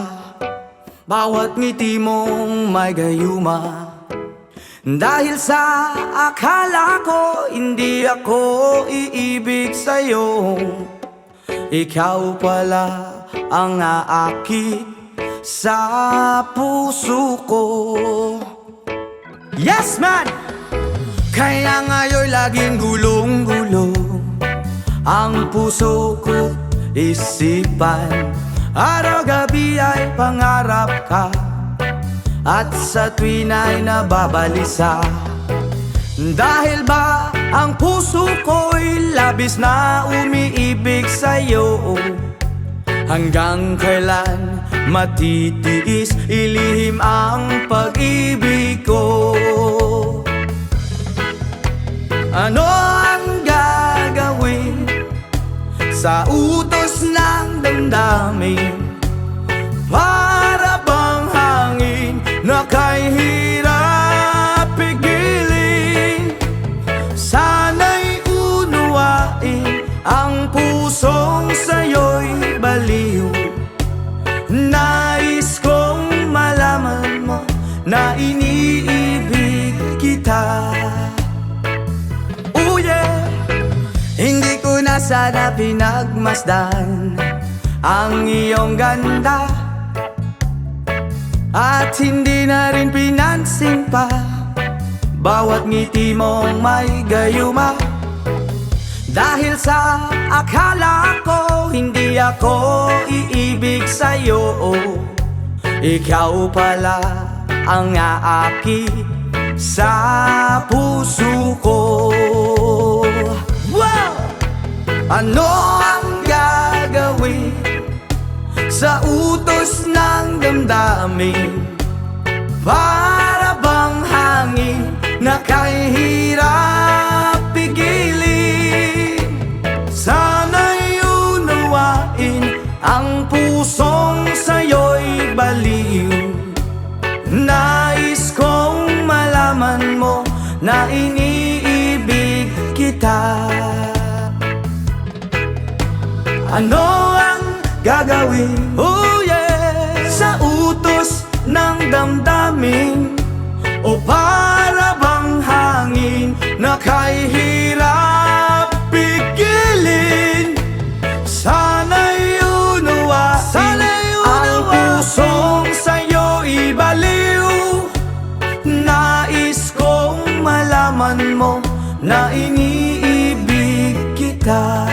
[SPEAKER 2] bawat ngiti mong may gayuma. Dahil sa akala ko hindi ako iibig sa'yo. Ikaw pala ang aakit sa puso ko. Yes man! Kaya ngayon'y laging gulong-gulo ang puso ko, isipan. Araw-gabi ay pangarap ka, at sa tuwin ay nababalisa. Dahil ba ang puso ko'y labis na umiibig sa'yo? Hanggang kailan matitiis ilihim ang pag-ibig ko? Ano ang gagawin sa utos ng damdamin? Para bang hangin na kay hirap pigilin? Sana'y unuwain ang pusong sa'yo'y baliw. Nais kong malaman mo na iniibig kita. Oh yeah! Hindi ko na sana pinagmasdan ang iyong ganda, at hindi na rin pinansin pa bawat ngiti mong may gayuma. Dahil sa akala ko hindi ako iibig sa'yo, ikaw pala ang aakit sa puso ko. Wow! Ano ang gagawin sa utos ng damdamin? Para bang hangin na kay hirap pigilin? Sana'y unawain ang pusong sa'yo'y baliw. Nais kong malaman mo na iniibig kita. Ano ang gagawin? Oh yeah! Sa utos ng damdamin, o para bang hangin na kay hirap pigilin? Sana'y unawain ang pusong sa'yo'y baliw. Nais kong malaman mo na iniibig kita.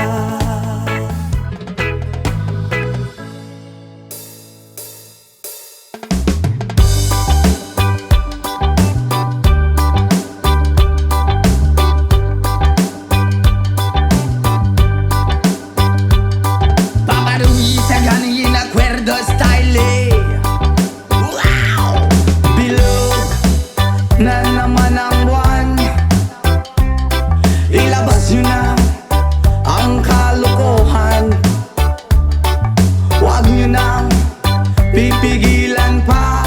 [SPEAKER 2] Na naman ang buwan, ilabas nyo na ang kalokohan. Huwag nyo nang pipigilan pa,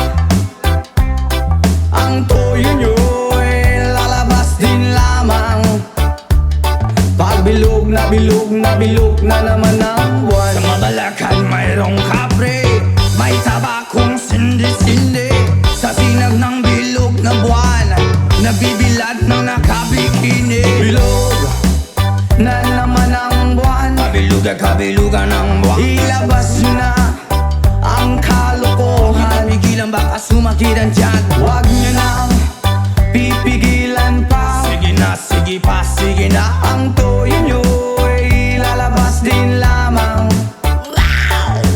[SPEAKER 2] ang toyo nyo ay lalabas din lamang. Pag bilog na bilog na bilog na naman ang buwan, sa Mabalacan mayroong kapre, may tabakong sindi-sindi. Sa sinag ng bilog na buwan, nabibilad ng nakabikini. Bilog na naman ang buwan, kabilugan ng buwan. Ilabas nyo na ang kalokohan, pigilan baka sumakit ang tiyan. Huwag nyo nang pipigilan pa, sige na, sige pa, sige na. Ang toyo nyo ay lalabas din lamang.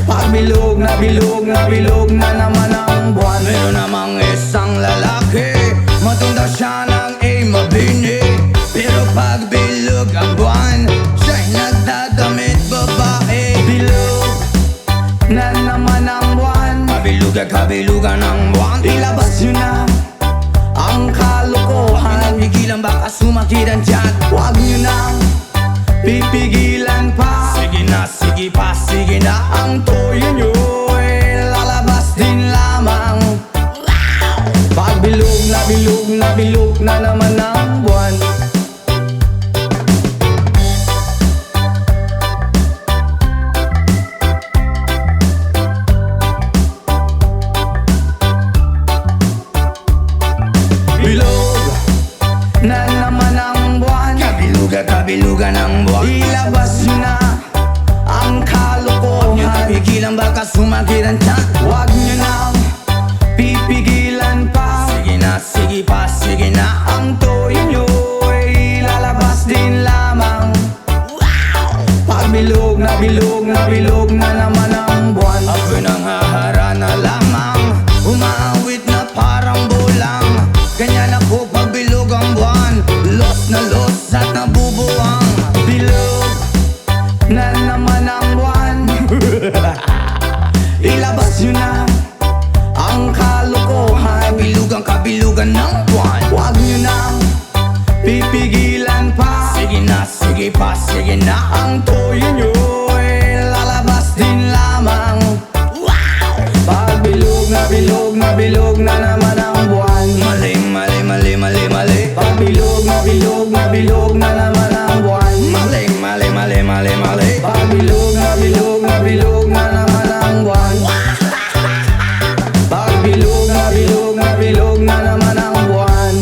[SPEAKER 2] Pag bilog na bilog na bilog na naman ang buwan, meron namang isang lalaki, matunda siya ng mabini. Pero pag bilog ang buwan, siya'y nagdadamit babae. Bilog na naman ang buwan, kabilugan ng buwan. Ilabas nyo na ang kalokohan, pigilan baka sumakit ang tiyan. Huwag nyo nang pipigilan pa, sige na, sige pa, sige na. Ang toyo nyo ay lalabas din lamang. Pag bilog na bilog na bilog na naman ang buwan. Bilog na naman ang buwan, kabilugan ng buwan. Ilabas nyo na ang kalokohan, pigilan baka sumakit ang tiyan. Huwag nyo nang pipigilan pa, sige na, sige pa, sige na. Ang toyo nyo pipigilan pa. Sige na, sige pa, sige na. Ang toyo nyo'y lalabas din lamang. Pagbilog na bilog na bilog na naman ang buwan. Mali, mali, mali, mali, mali. Pagbilog na bilog na bilog na naman ang buwan. Mali, mali, mali, mali, mali. Pagbilog na bilog na bilog na naman ang buwan. Pagbilog na bilog na bilog na naman ang buwan.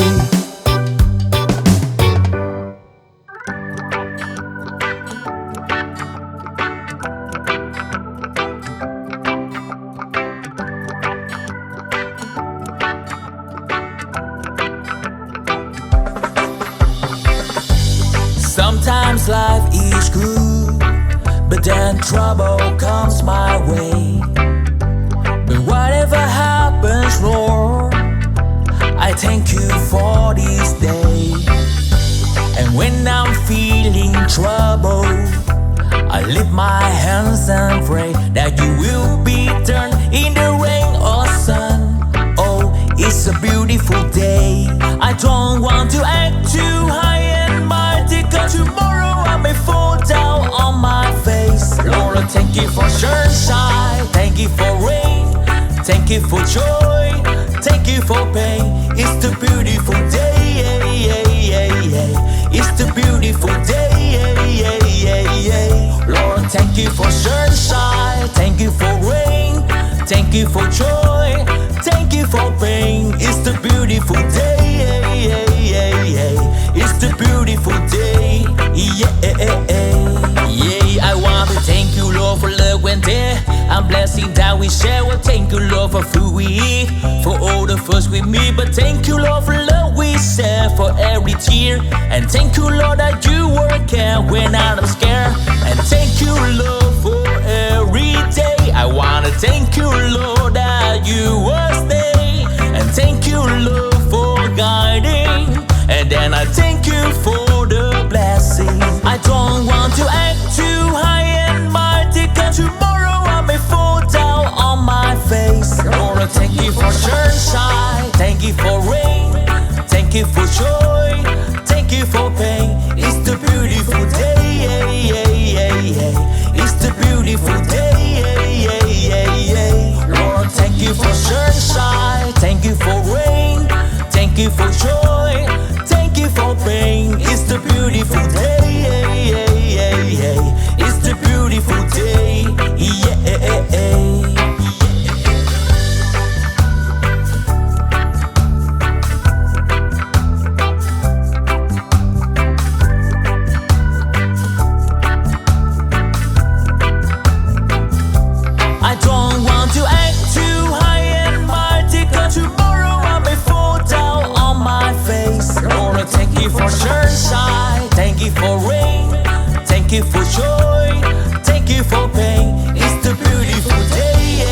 [SPEAKER 5] Sometimes life is good, but then trouble comes my way. But whatever happens, Lord, I thank you for this day. And when I'm feeling trouble, I lift my hands and pray that you will be turned in the rain or sun. Oh, it's a beautiful day. I don't want to act too high and mighty, 'cause tomorrow I may fall down on my face. Lord, I thank you for sunshine, thank you for rain, thank you for joy, thank you for pain. It's the beautiful day, it's the beautiful day, Lord, thank you for sunshine, thank you for rain, thank you for joy, thank you for pain. It's the beautiful day, it's the beautiful day, I want to thank you, Lord, for love when there I'm blessing that we share. Well, thank you, Lord, for food we eat, for all the first we meet. But thank you, Lord, for love we share, for every tear. And thank you, Lord, that you work out when I'm scared. And thank you, Lord, for every day. I wanna thank you, Lord, that you will stay. And thank you, Lord, for guiding. And then I thank you for the blessing. I don't want to act too high and mighty, 'cause tomorrow I may fall down on my face. Lord, I thank you for sunshine, thank you for rain, thank you for joy, thank you for pain. It's the beautiful day, it's the beautiful day, Lord, thank you for sunshine, thank you for rain, thank you for joy, thank you for pain. It's the beautiful day, it's the beautiful day, I don't want to act too high and mighty, 'cause tomorrow I may fall down on my face. Lord, I thank you for sunshine, thank you for rain, thank you for joy, thank you for pain. It's the beautiful day,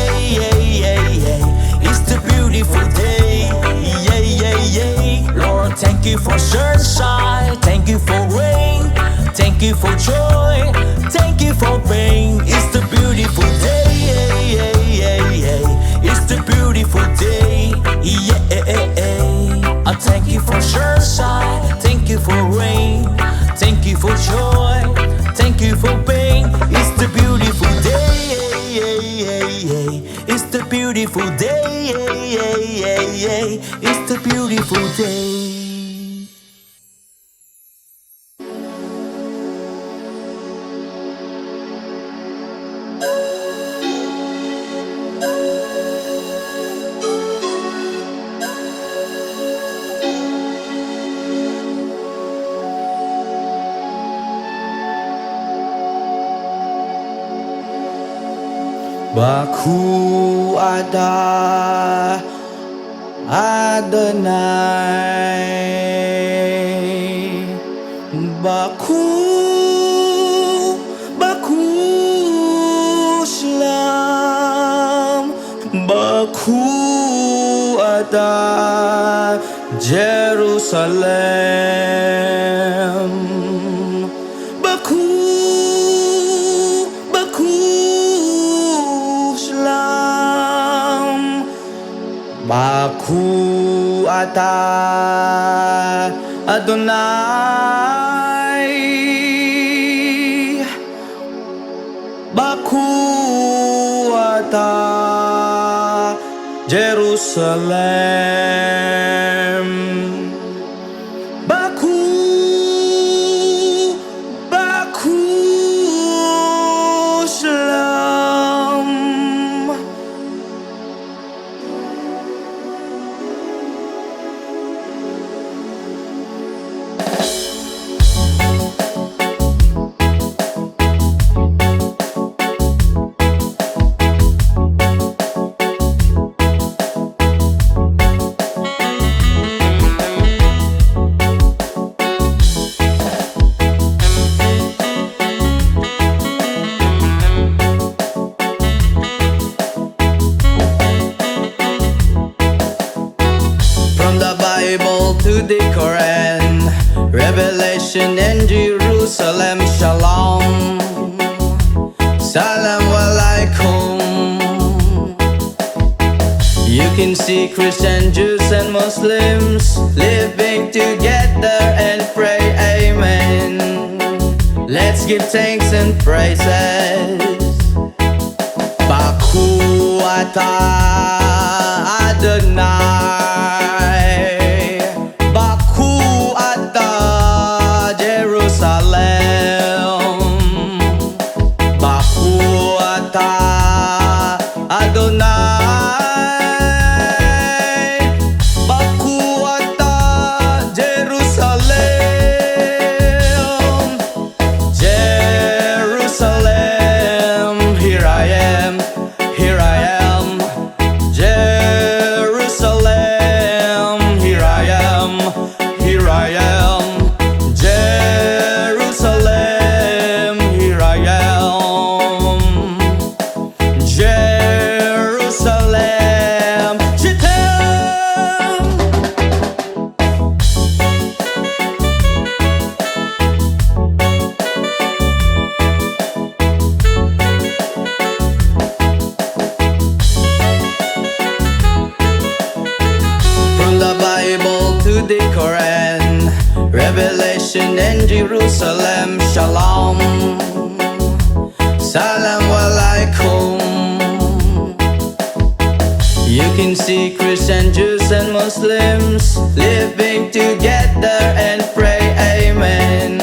[SPEAKER 5] it's the beautiful day, Lord, thank you for sunshine, thank you for rain, thank you for joy, thank you for pain. It's the beautiful day, it's the beautiful day, I thank you for sunshine, thank you for rain, thank you for joy, thank you for pain. It's the beautiful day, it's the beautiful day, it's the beautiful day.
[SPEAKER 2] Baku ada Adonai. Baku Shalom. Baku ada Jerusalem. Baku Shalom. Baku ada Adonai, Baku ata Jerusalem. Baku, Baku Shalom. From the Bible to the Quran, Revelation and Jerusalem, Shalom, Salam Alaikum. You can see Christian, Jews and Muslims living together and pray Amen. Let's give thanks and praises. Baku ata Adonai, Baku ata Jerusalem, Baku ata Adonai, Baku ata Jerusalem, Jerusalem, here I am, here I am, Jerusalem, here I am, here I am, Jerusalem, here I am, Jerusalem, Shittem. From the Bible to the Quran, Revelation and Jerusalem, Shalom, Salam Alaikum. You can see Christian, Jews and Muslims living together and pray Amen.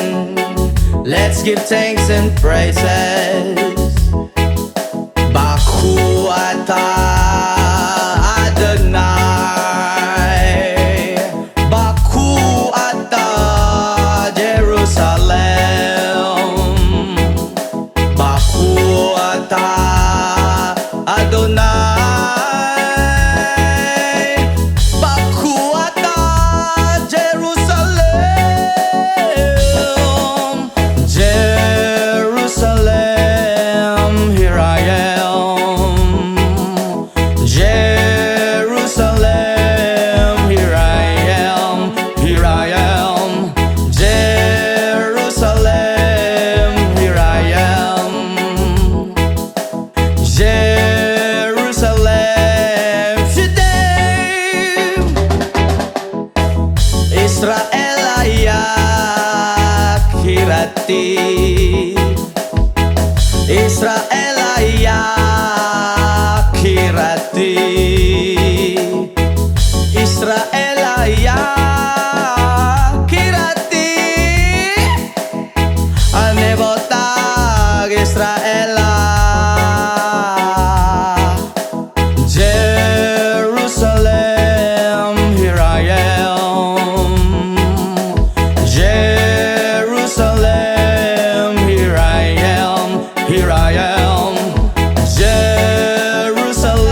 [SPEAKER 2] Let's give thanks and praises. Baku ata Adonai, Baku ata Jerusalem, Baku ata Adonai, Baku ata Jerusalem, Jerusalem, here I am, Jerusalem, here I am, here I am, Jerusalem, here I am, Jerusalem, Shittem. Israel ayak hirati, Israel ayak hirati, Israel ayak hirati, anebotag Israel, Jerusalem, here I am, Jerusalem, here I am, here I am, Jerusalem,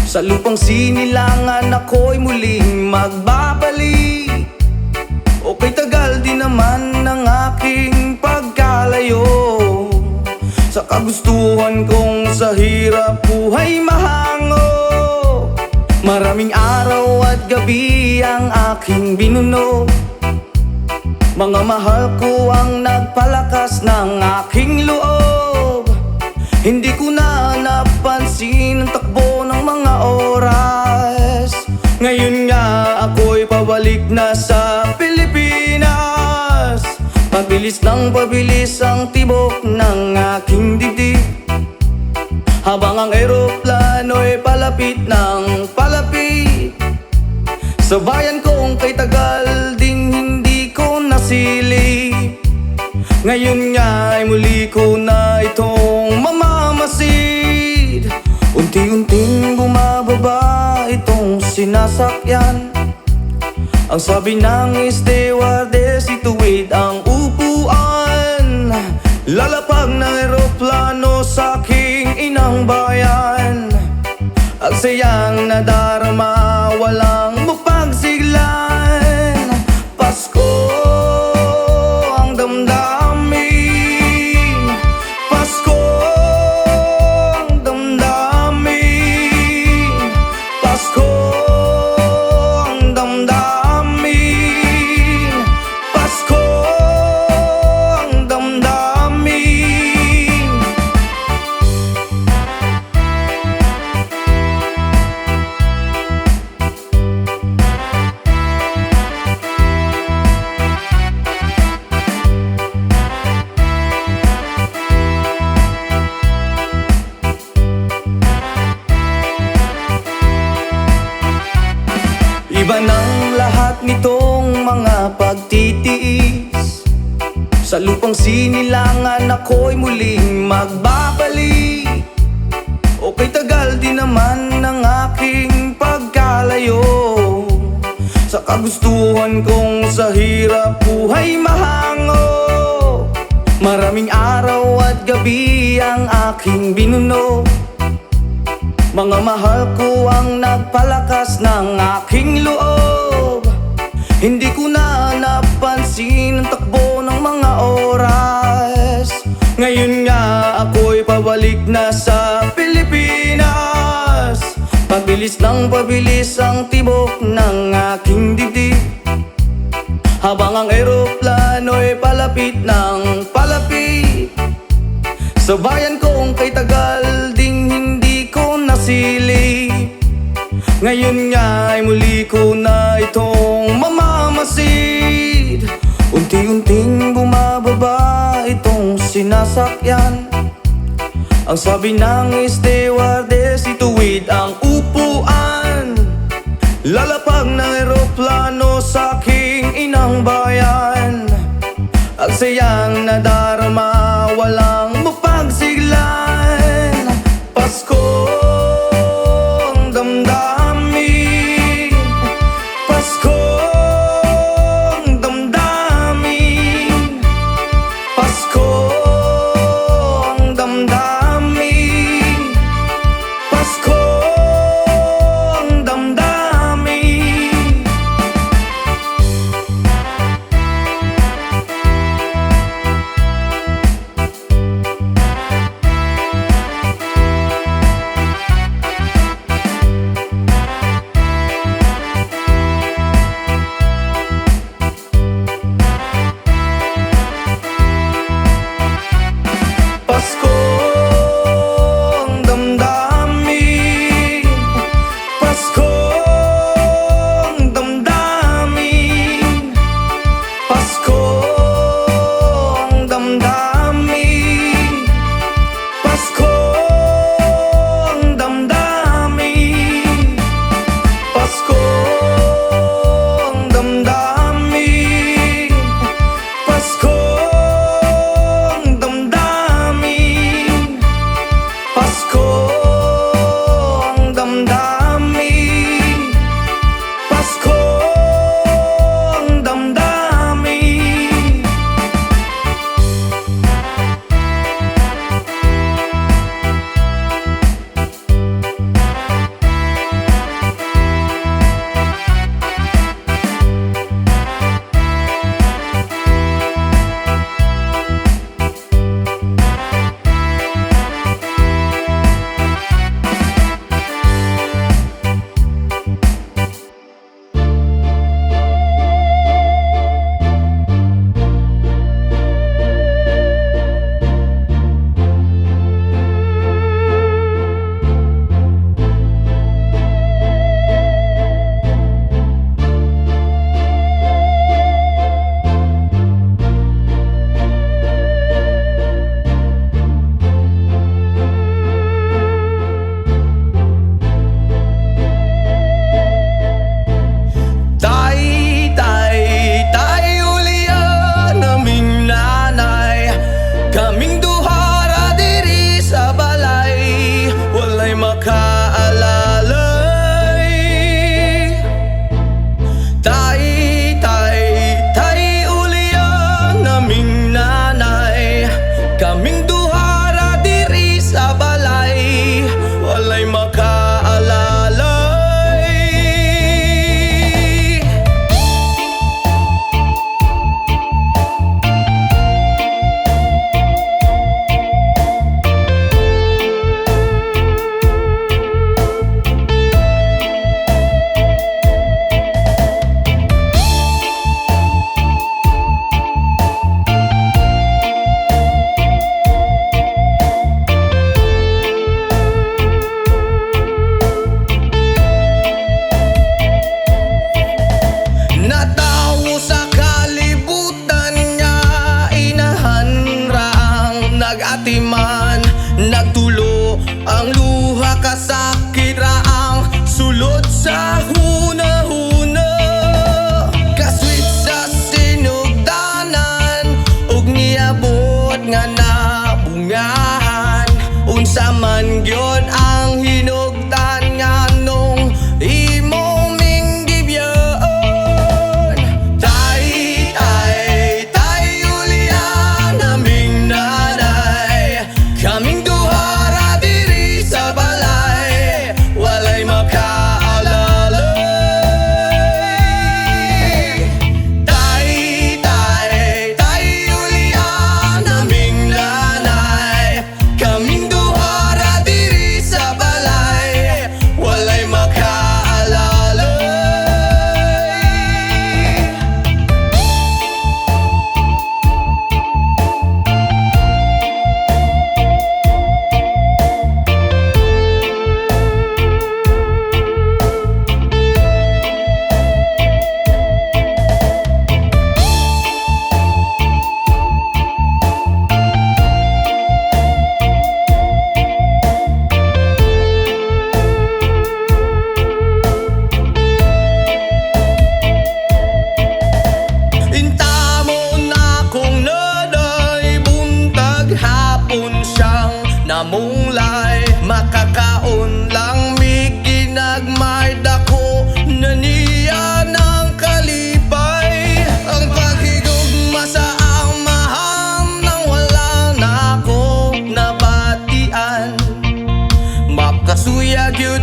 [SPEAKER 2] Sa lupang sinilangan ako'y muling magbabalik. Okay, tagal din naman ng aking pagkalayo sa kagustuhan kong sa hirap buhay mahango. Maraming araw at gabi ang aking binuno. Mga mahal ko ang nagpalakas ng aking loob. Hindi ko na napansin ang takbo ng mga oras. Ngayon nga ako'y pabalik na sa Pilipinas. Pabilis ng pabilis ang tibok ng aking dibdib, habang ang eroplano'y palapit ng palapit. Sa bayan kong kay tagal ding hindi ko nasilip. Ngayon nga ay muli ko na itong mamamasid. Unti-unting bumababa itong sinasakyan. Ang sabi ng stewardess, ituwid ang upuan. Lalapag ng eroplano sa aking inang bayan. Ang sayang nadarama, walang mapagsiglan. Pasko ang damdamin, Pasko ang damdamin, Pasko ang damdamin, Pasko ang damdamin. Iba ng lahat nitong mga pagtitiis. Sa lupang sinilangan ako'y muling magbabalik. Okay, tagal din naman ng aking pagkalayo sa kagustuhan kong sa hirap buhay mahango. Maraming araw at gabi ang aking binuno. Mga mahal ko ang nagpalakas ng aking loob. Hindi ko na napansin ang takbo ng mga oras. Ngayon nga ako'y pabalik na sa Pilipinas. Pabilis ng pabilis ang tibok ng aking dibdib, habang ang eroplano'y palapit ng palapit. Sa bayan kong kay tagal ding hindi ko nasilip. Ngayon nga ay muli ko na itong mamamasid. Unti-unting bumababa itong sinasakyan. Ang sabi ng stewardess, ituwid ang upuan. Lalapag ng eroplano sa aking inang bayan. Ang sayang nadarama, walang mapagsiglan. Pasko ang damdamin, Pasko ang damdamin, Pasko ang damdamin, Pasko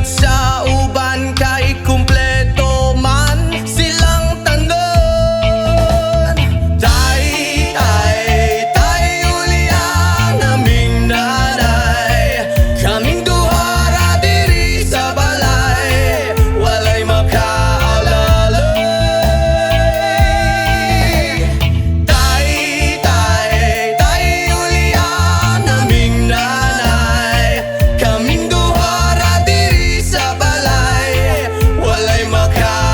[SPEAKER 2] sa uban kay kumpleto man silang tanan. Tay, ulian aming nanay, kaming duha ra diri sa balay, walay makaalalay. Tay, ulian aming nanay, kaming duha ra diri sa balay, walay makaalalay.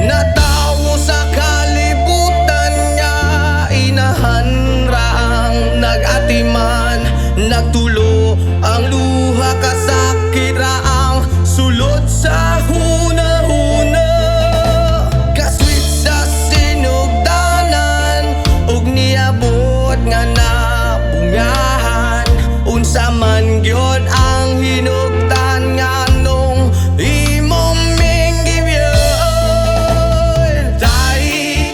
[SPEAKER 2] Natawo sa kalibutan niya, inahan raang nag-atiman, nagtulo ang luha kasakit raang sulod sa huna-huna. Kaswit sa sinugdanan ug niabot nga nabungahan, unsa man gyud ang hinugdan nga nung imong minggibyon. Tay,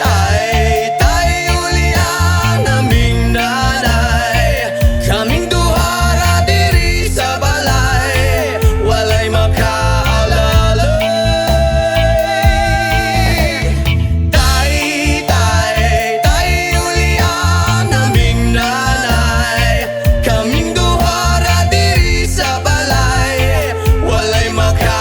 [SPEAKER 2] ulian aming nanay, kaming duha ra diri sa balay, walay makaalalay. Tay, ulian aming nanay, kaming duha ra diri sa balay, walay makaalalay.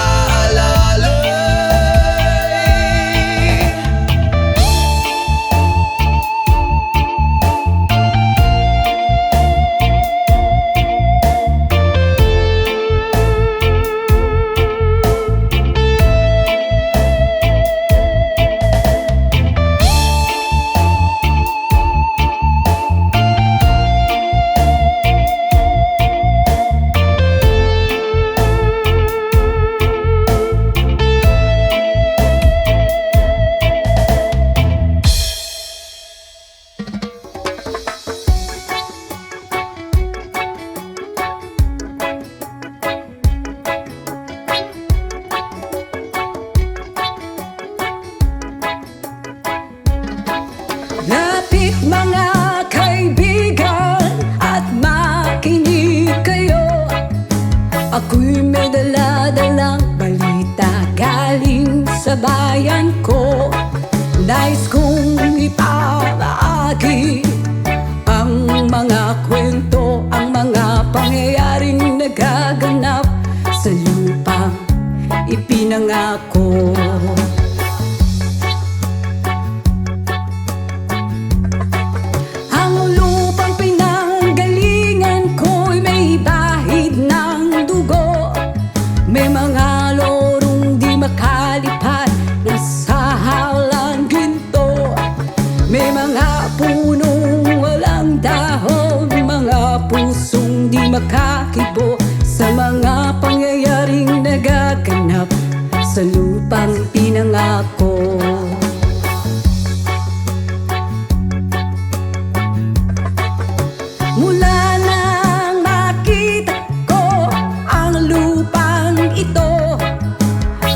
[SPEAKER 4] Lapit mga kaibigan at makinig kayo. Ako'y may dala-dalang balita galing sa bayan ko. Nais kong ipamahagi ang mga kwento, ang mga pangyayaring nagaganap sa lupang ipinangako. Ang lupang pinanggalingan ko'y may bahid ng dugo. May mga lorong di makalipad na sa halang ginto. May mga punong walang dahon, mga pusong di makakibo sa mga pangyayaring nagaganap sa lupang pinangako. Mula nang makita ko ang lupang ito,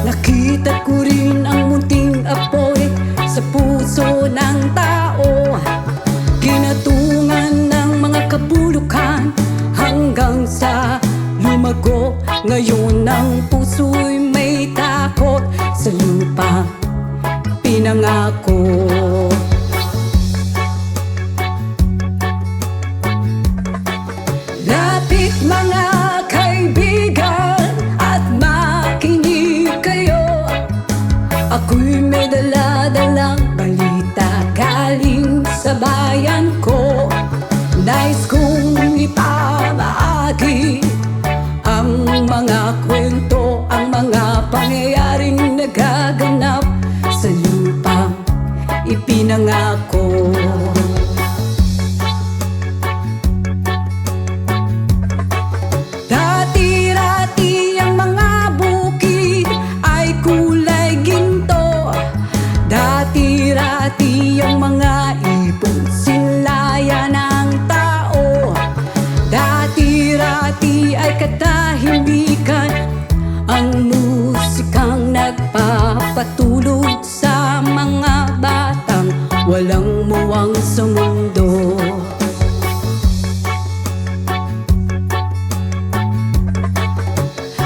[SPEAKER 4] nakita ko rin ang munting apoy sa puso ng tao. Ginatungan ng mga kabulukan hanggang sa lumago. Ngayon ang puso'y may takot sa lupang pinangako. Lapit mga kaibigan at makinig kayo. Ako'y may dala-dalang balita galing sa bayan ko. Nais kong ipamahagi ang mga kwento, ang mga pangyayaring nagaganap sa lupang ipinangako. pati ay katahimikan. Ang musikang nagpapatulog sa mga batang walang muwang sa mundo.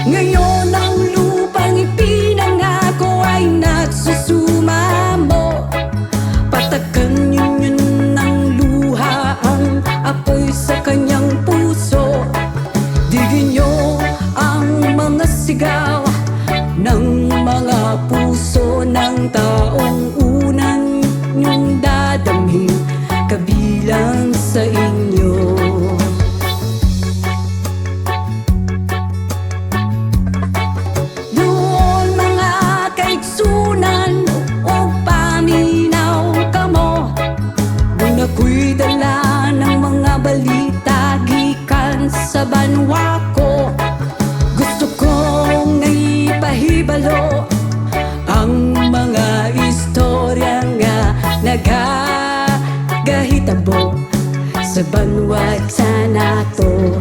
[SPEAKER 4] Ngayon ang lupang ipinangako ay nagsusumamo. Patakan yun ng luha ang apoy sa kanyang puso. Digin nyo ang mga sigaw ng mga puso ng taong unan nyong dadamhin kabilang sa inyo. Doon mga kaigsunan o paminaw kamo, kung ako'y dala ng mga balita gikan sa banwa ko. Gusto kong ipahibalo ang mga istorya nga nagagahitabo sa banwag sa nato.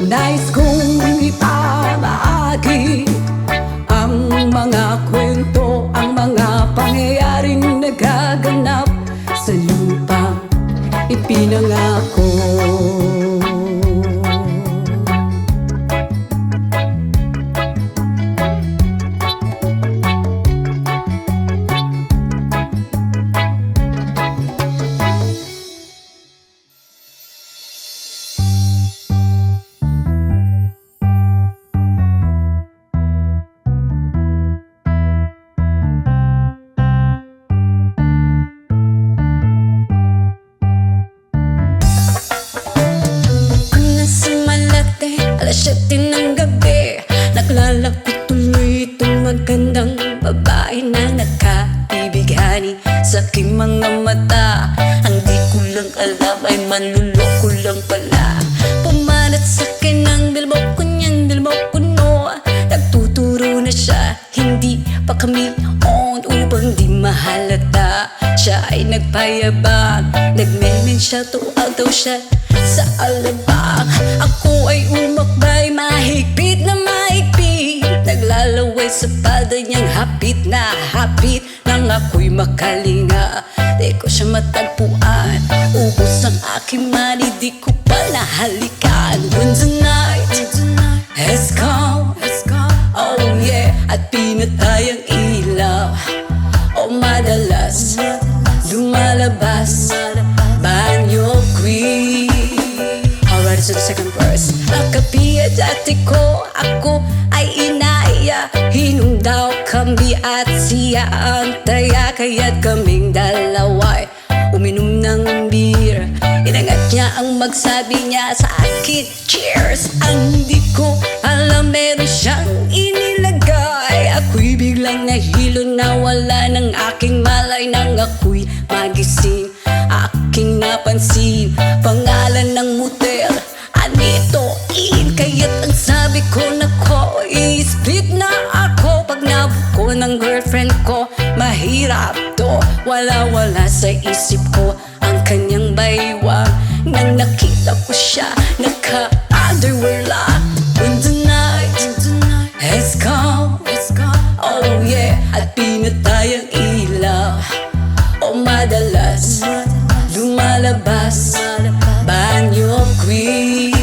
[SPEAKER 4] Nais kong ipamahagi ang mga kwento, ang mga pangyayaring nagaganap sa lupang ipinangako. Alas 7 ng gabi, naglalako tuloy itong magandang babae na nakabibighani sa aking mga mata. Ang di ko lang alam ay manluloko lang pala. Pumanat sa akin ang bilbo ko niyan, bilbo ko no. Nagtuturo na siya, hindi pa kami on upang di mahalata. Siya ay nagpayabang, nagmemen siya, tuwag daw siya sa alabang. Ako ay umakbay, mahigpit na mahigpit. Naglalaway sa palda niyang hapit na hapit. Nang ako'y makalinga, di ko siya matagpuan. Ubos ang aking money, di ko pa nahalikan. When the night has come, oh yeah, at pinatay ang ilaw. Oh madalas lumalabas banyo queen. Alright, so the second verse. Nakapiya dati ko, ako ay inaya. Hinundaw kami at siya ang taya. Kaya't kaming dalaway uminom ng beer. Inangat niya ang magsabi niya sa akin, cheers. Ang hindi ko alam meron siyang inilagay. Ako'y biglang nahilo, nawala ng aking malay. Nang ako'y magising, aking napansin pangalan ng motel, Anito Inn. Kaya't ang sabi ko, nako, i-split na ako. Pag nabuko ng girlfriend ko, mahirap to. Wala-wala sa isip ko ang kanyang baywang. Nang nakita ko siya, naka-underwear lang. When the night has come, oh yeah, at pinatay ang ilaw. Oh madalas lumalabas banyo queen.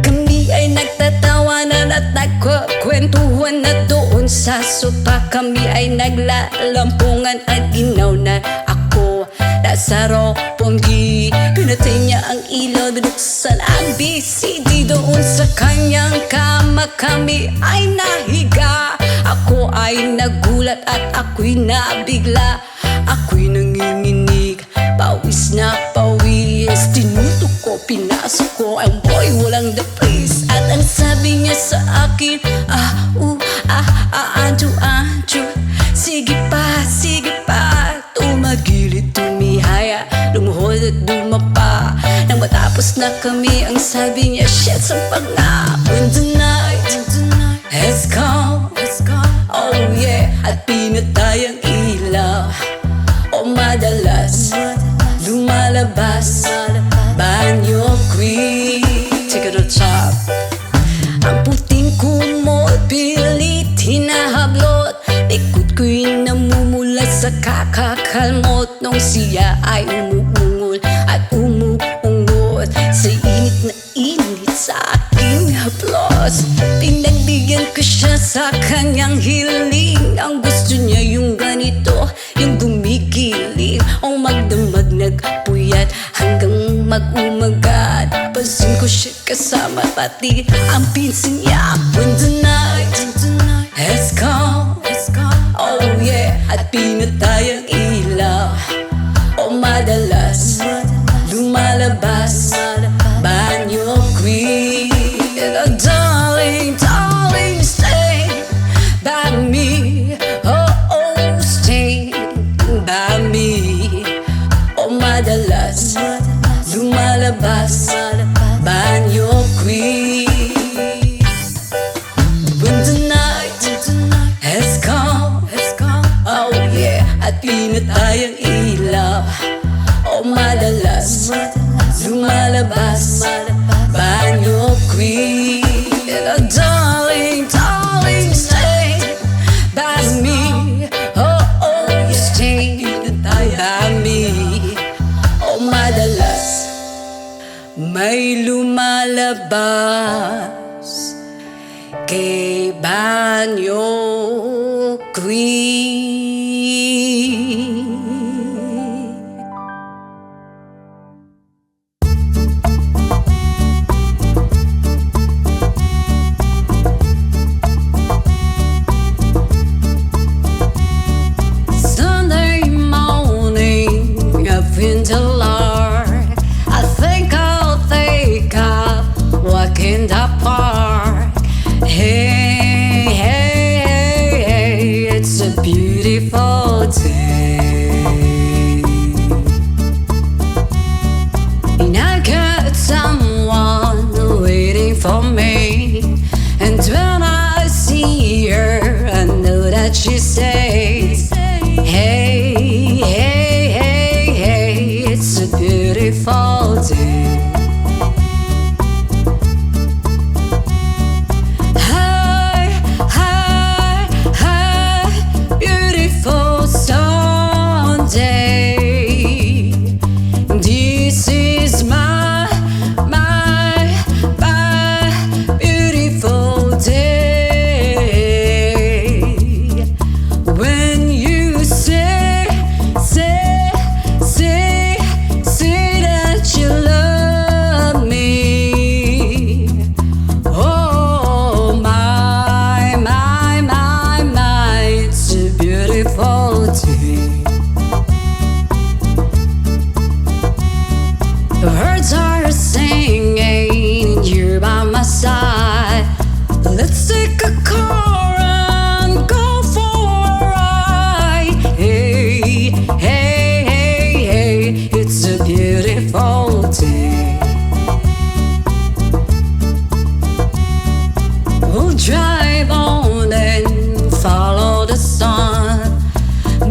[SPEAKER 4] Kami ay nagtatawanan at nagkukwentuhan na doon sa sopa. Kami ay naglalampungan at ginaw na ako nasa roponggi. Pinatay niya ang ilaw, binuksan ang BCD. Doon sa kanyang kama kami ay nahiga. Ako ay nagulat at ako'y nabigla. Ako'y nanginginig, pawis na pawis. Tinutok ko, pinasok ko ang boy, walang the place. At ang sabi niya sa akin, Anjo, sige pa, tumagilid, tumihaya, lumuhod at dumapa. Nang matapos na kami, ang sabi niya, shit, sampag na. When the night has come, oh yeah, at pinatay ang ilaw. Oh lumalabas, banyo queen. Take it to the top. Ang puting kumot, pilit hinahablot, likod ko'y namumulat sa kakakalmot. Nung siya ay umuungol at umuungot sa init na init sa aking haplos. Pinagbigyan ko siya sa kanyang hiling. Ang gusto niya yung ganito, yung gumigiling o magdamag nagpuyat hanggang mag-umaga. Pansin ko siya kasama pati ang pinsan niya. When the night has come, oh yeah, at pinatay ang ilaw, o madalas lumalabas, banyo queen. Oh darling, darling, stay by me, oh oh, stay by me. O madalas lumalabas, banyo queen. When the night has come, oh yeah, at pinatay ang ilaw, o madalas lumalabas, banyo queen. Oh darling, darling, stay by me, oh oh, stay by me. O madalas may lumalabas kay banyo queen. Sunday morning, up in the Lord, I think I'll take up walk in the park. Hey, hey, hey, hey, it's a beautiful day, and I got someone waiting for me. And when I see her, I know that she says, hey, hey, hey, hey, it's a beautiful day. Hi, hi, hi, beautiful Sunday. This is my beautiful day. When you say that you love me, oh my, it's a beautiful day. The birds are singing and you're by my side. Let's take a car and go for a ride. Hey, hey, hey, hey, it's a beautiful day. We'll drive on and follow the sun,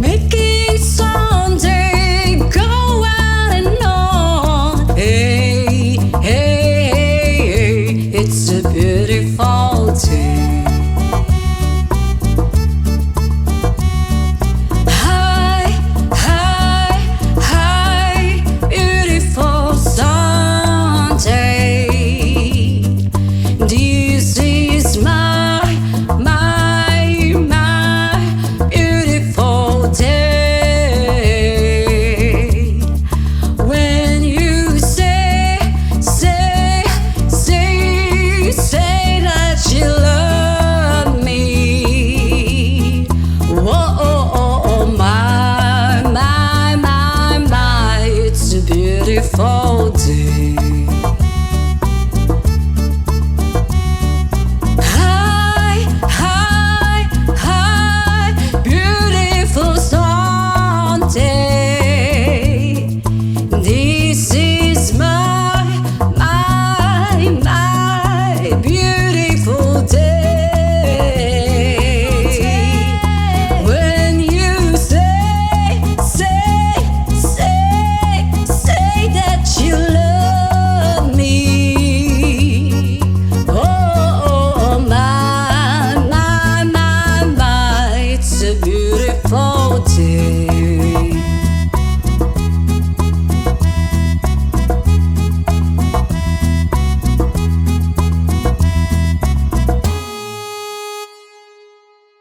[SPEAKER 4] making Sunday go on and on. Hey, hey, hey, hey, it's a beautiful day. Hi, hi, hi, beautiful Sunday. This is my beautiful day. When you say that you love me, oh my, it's a beautiful day.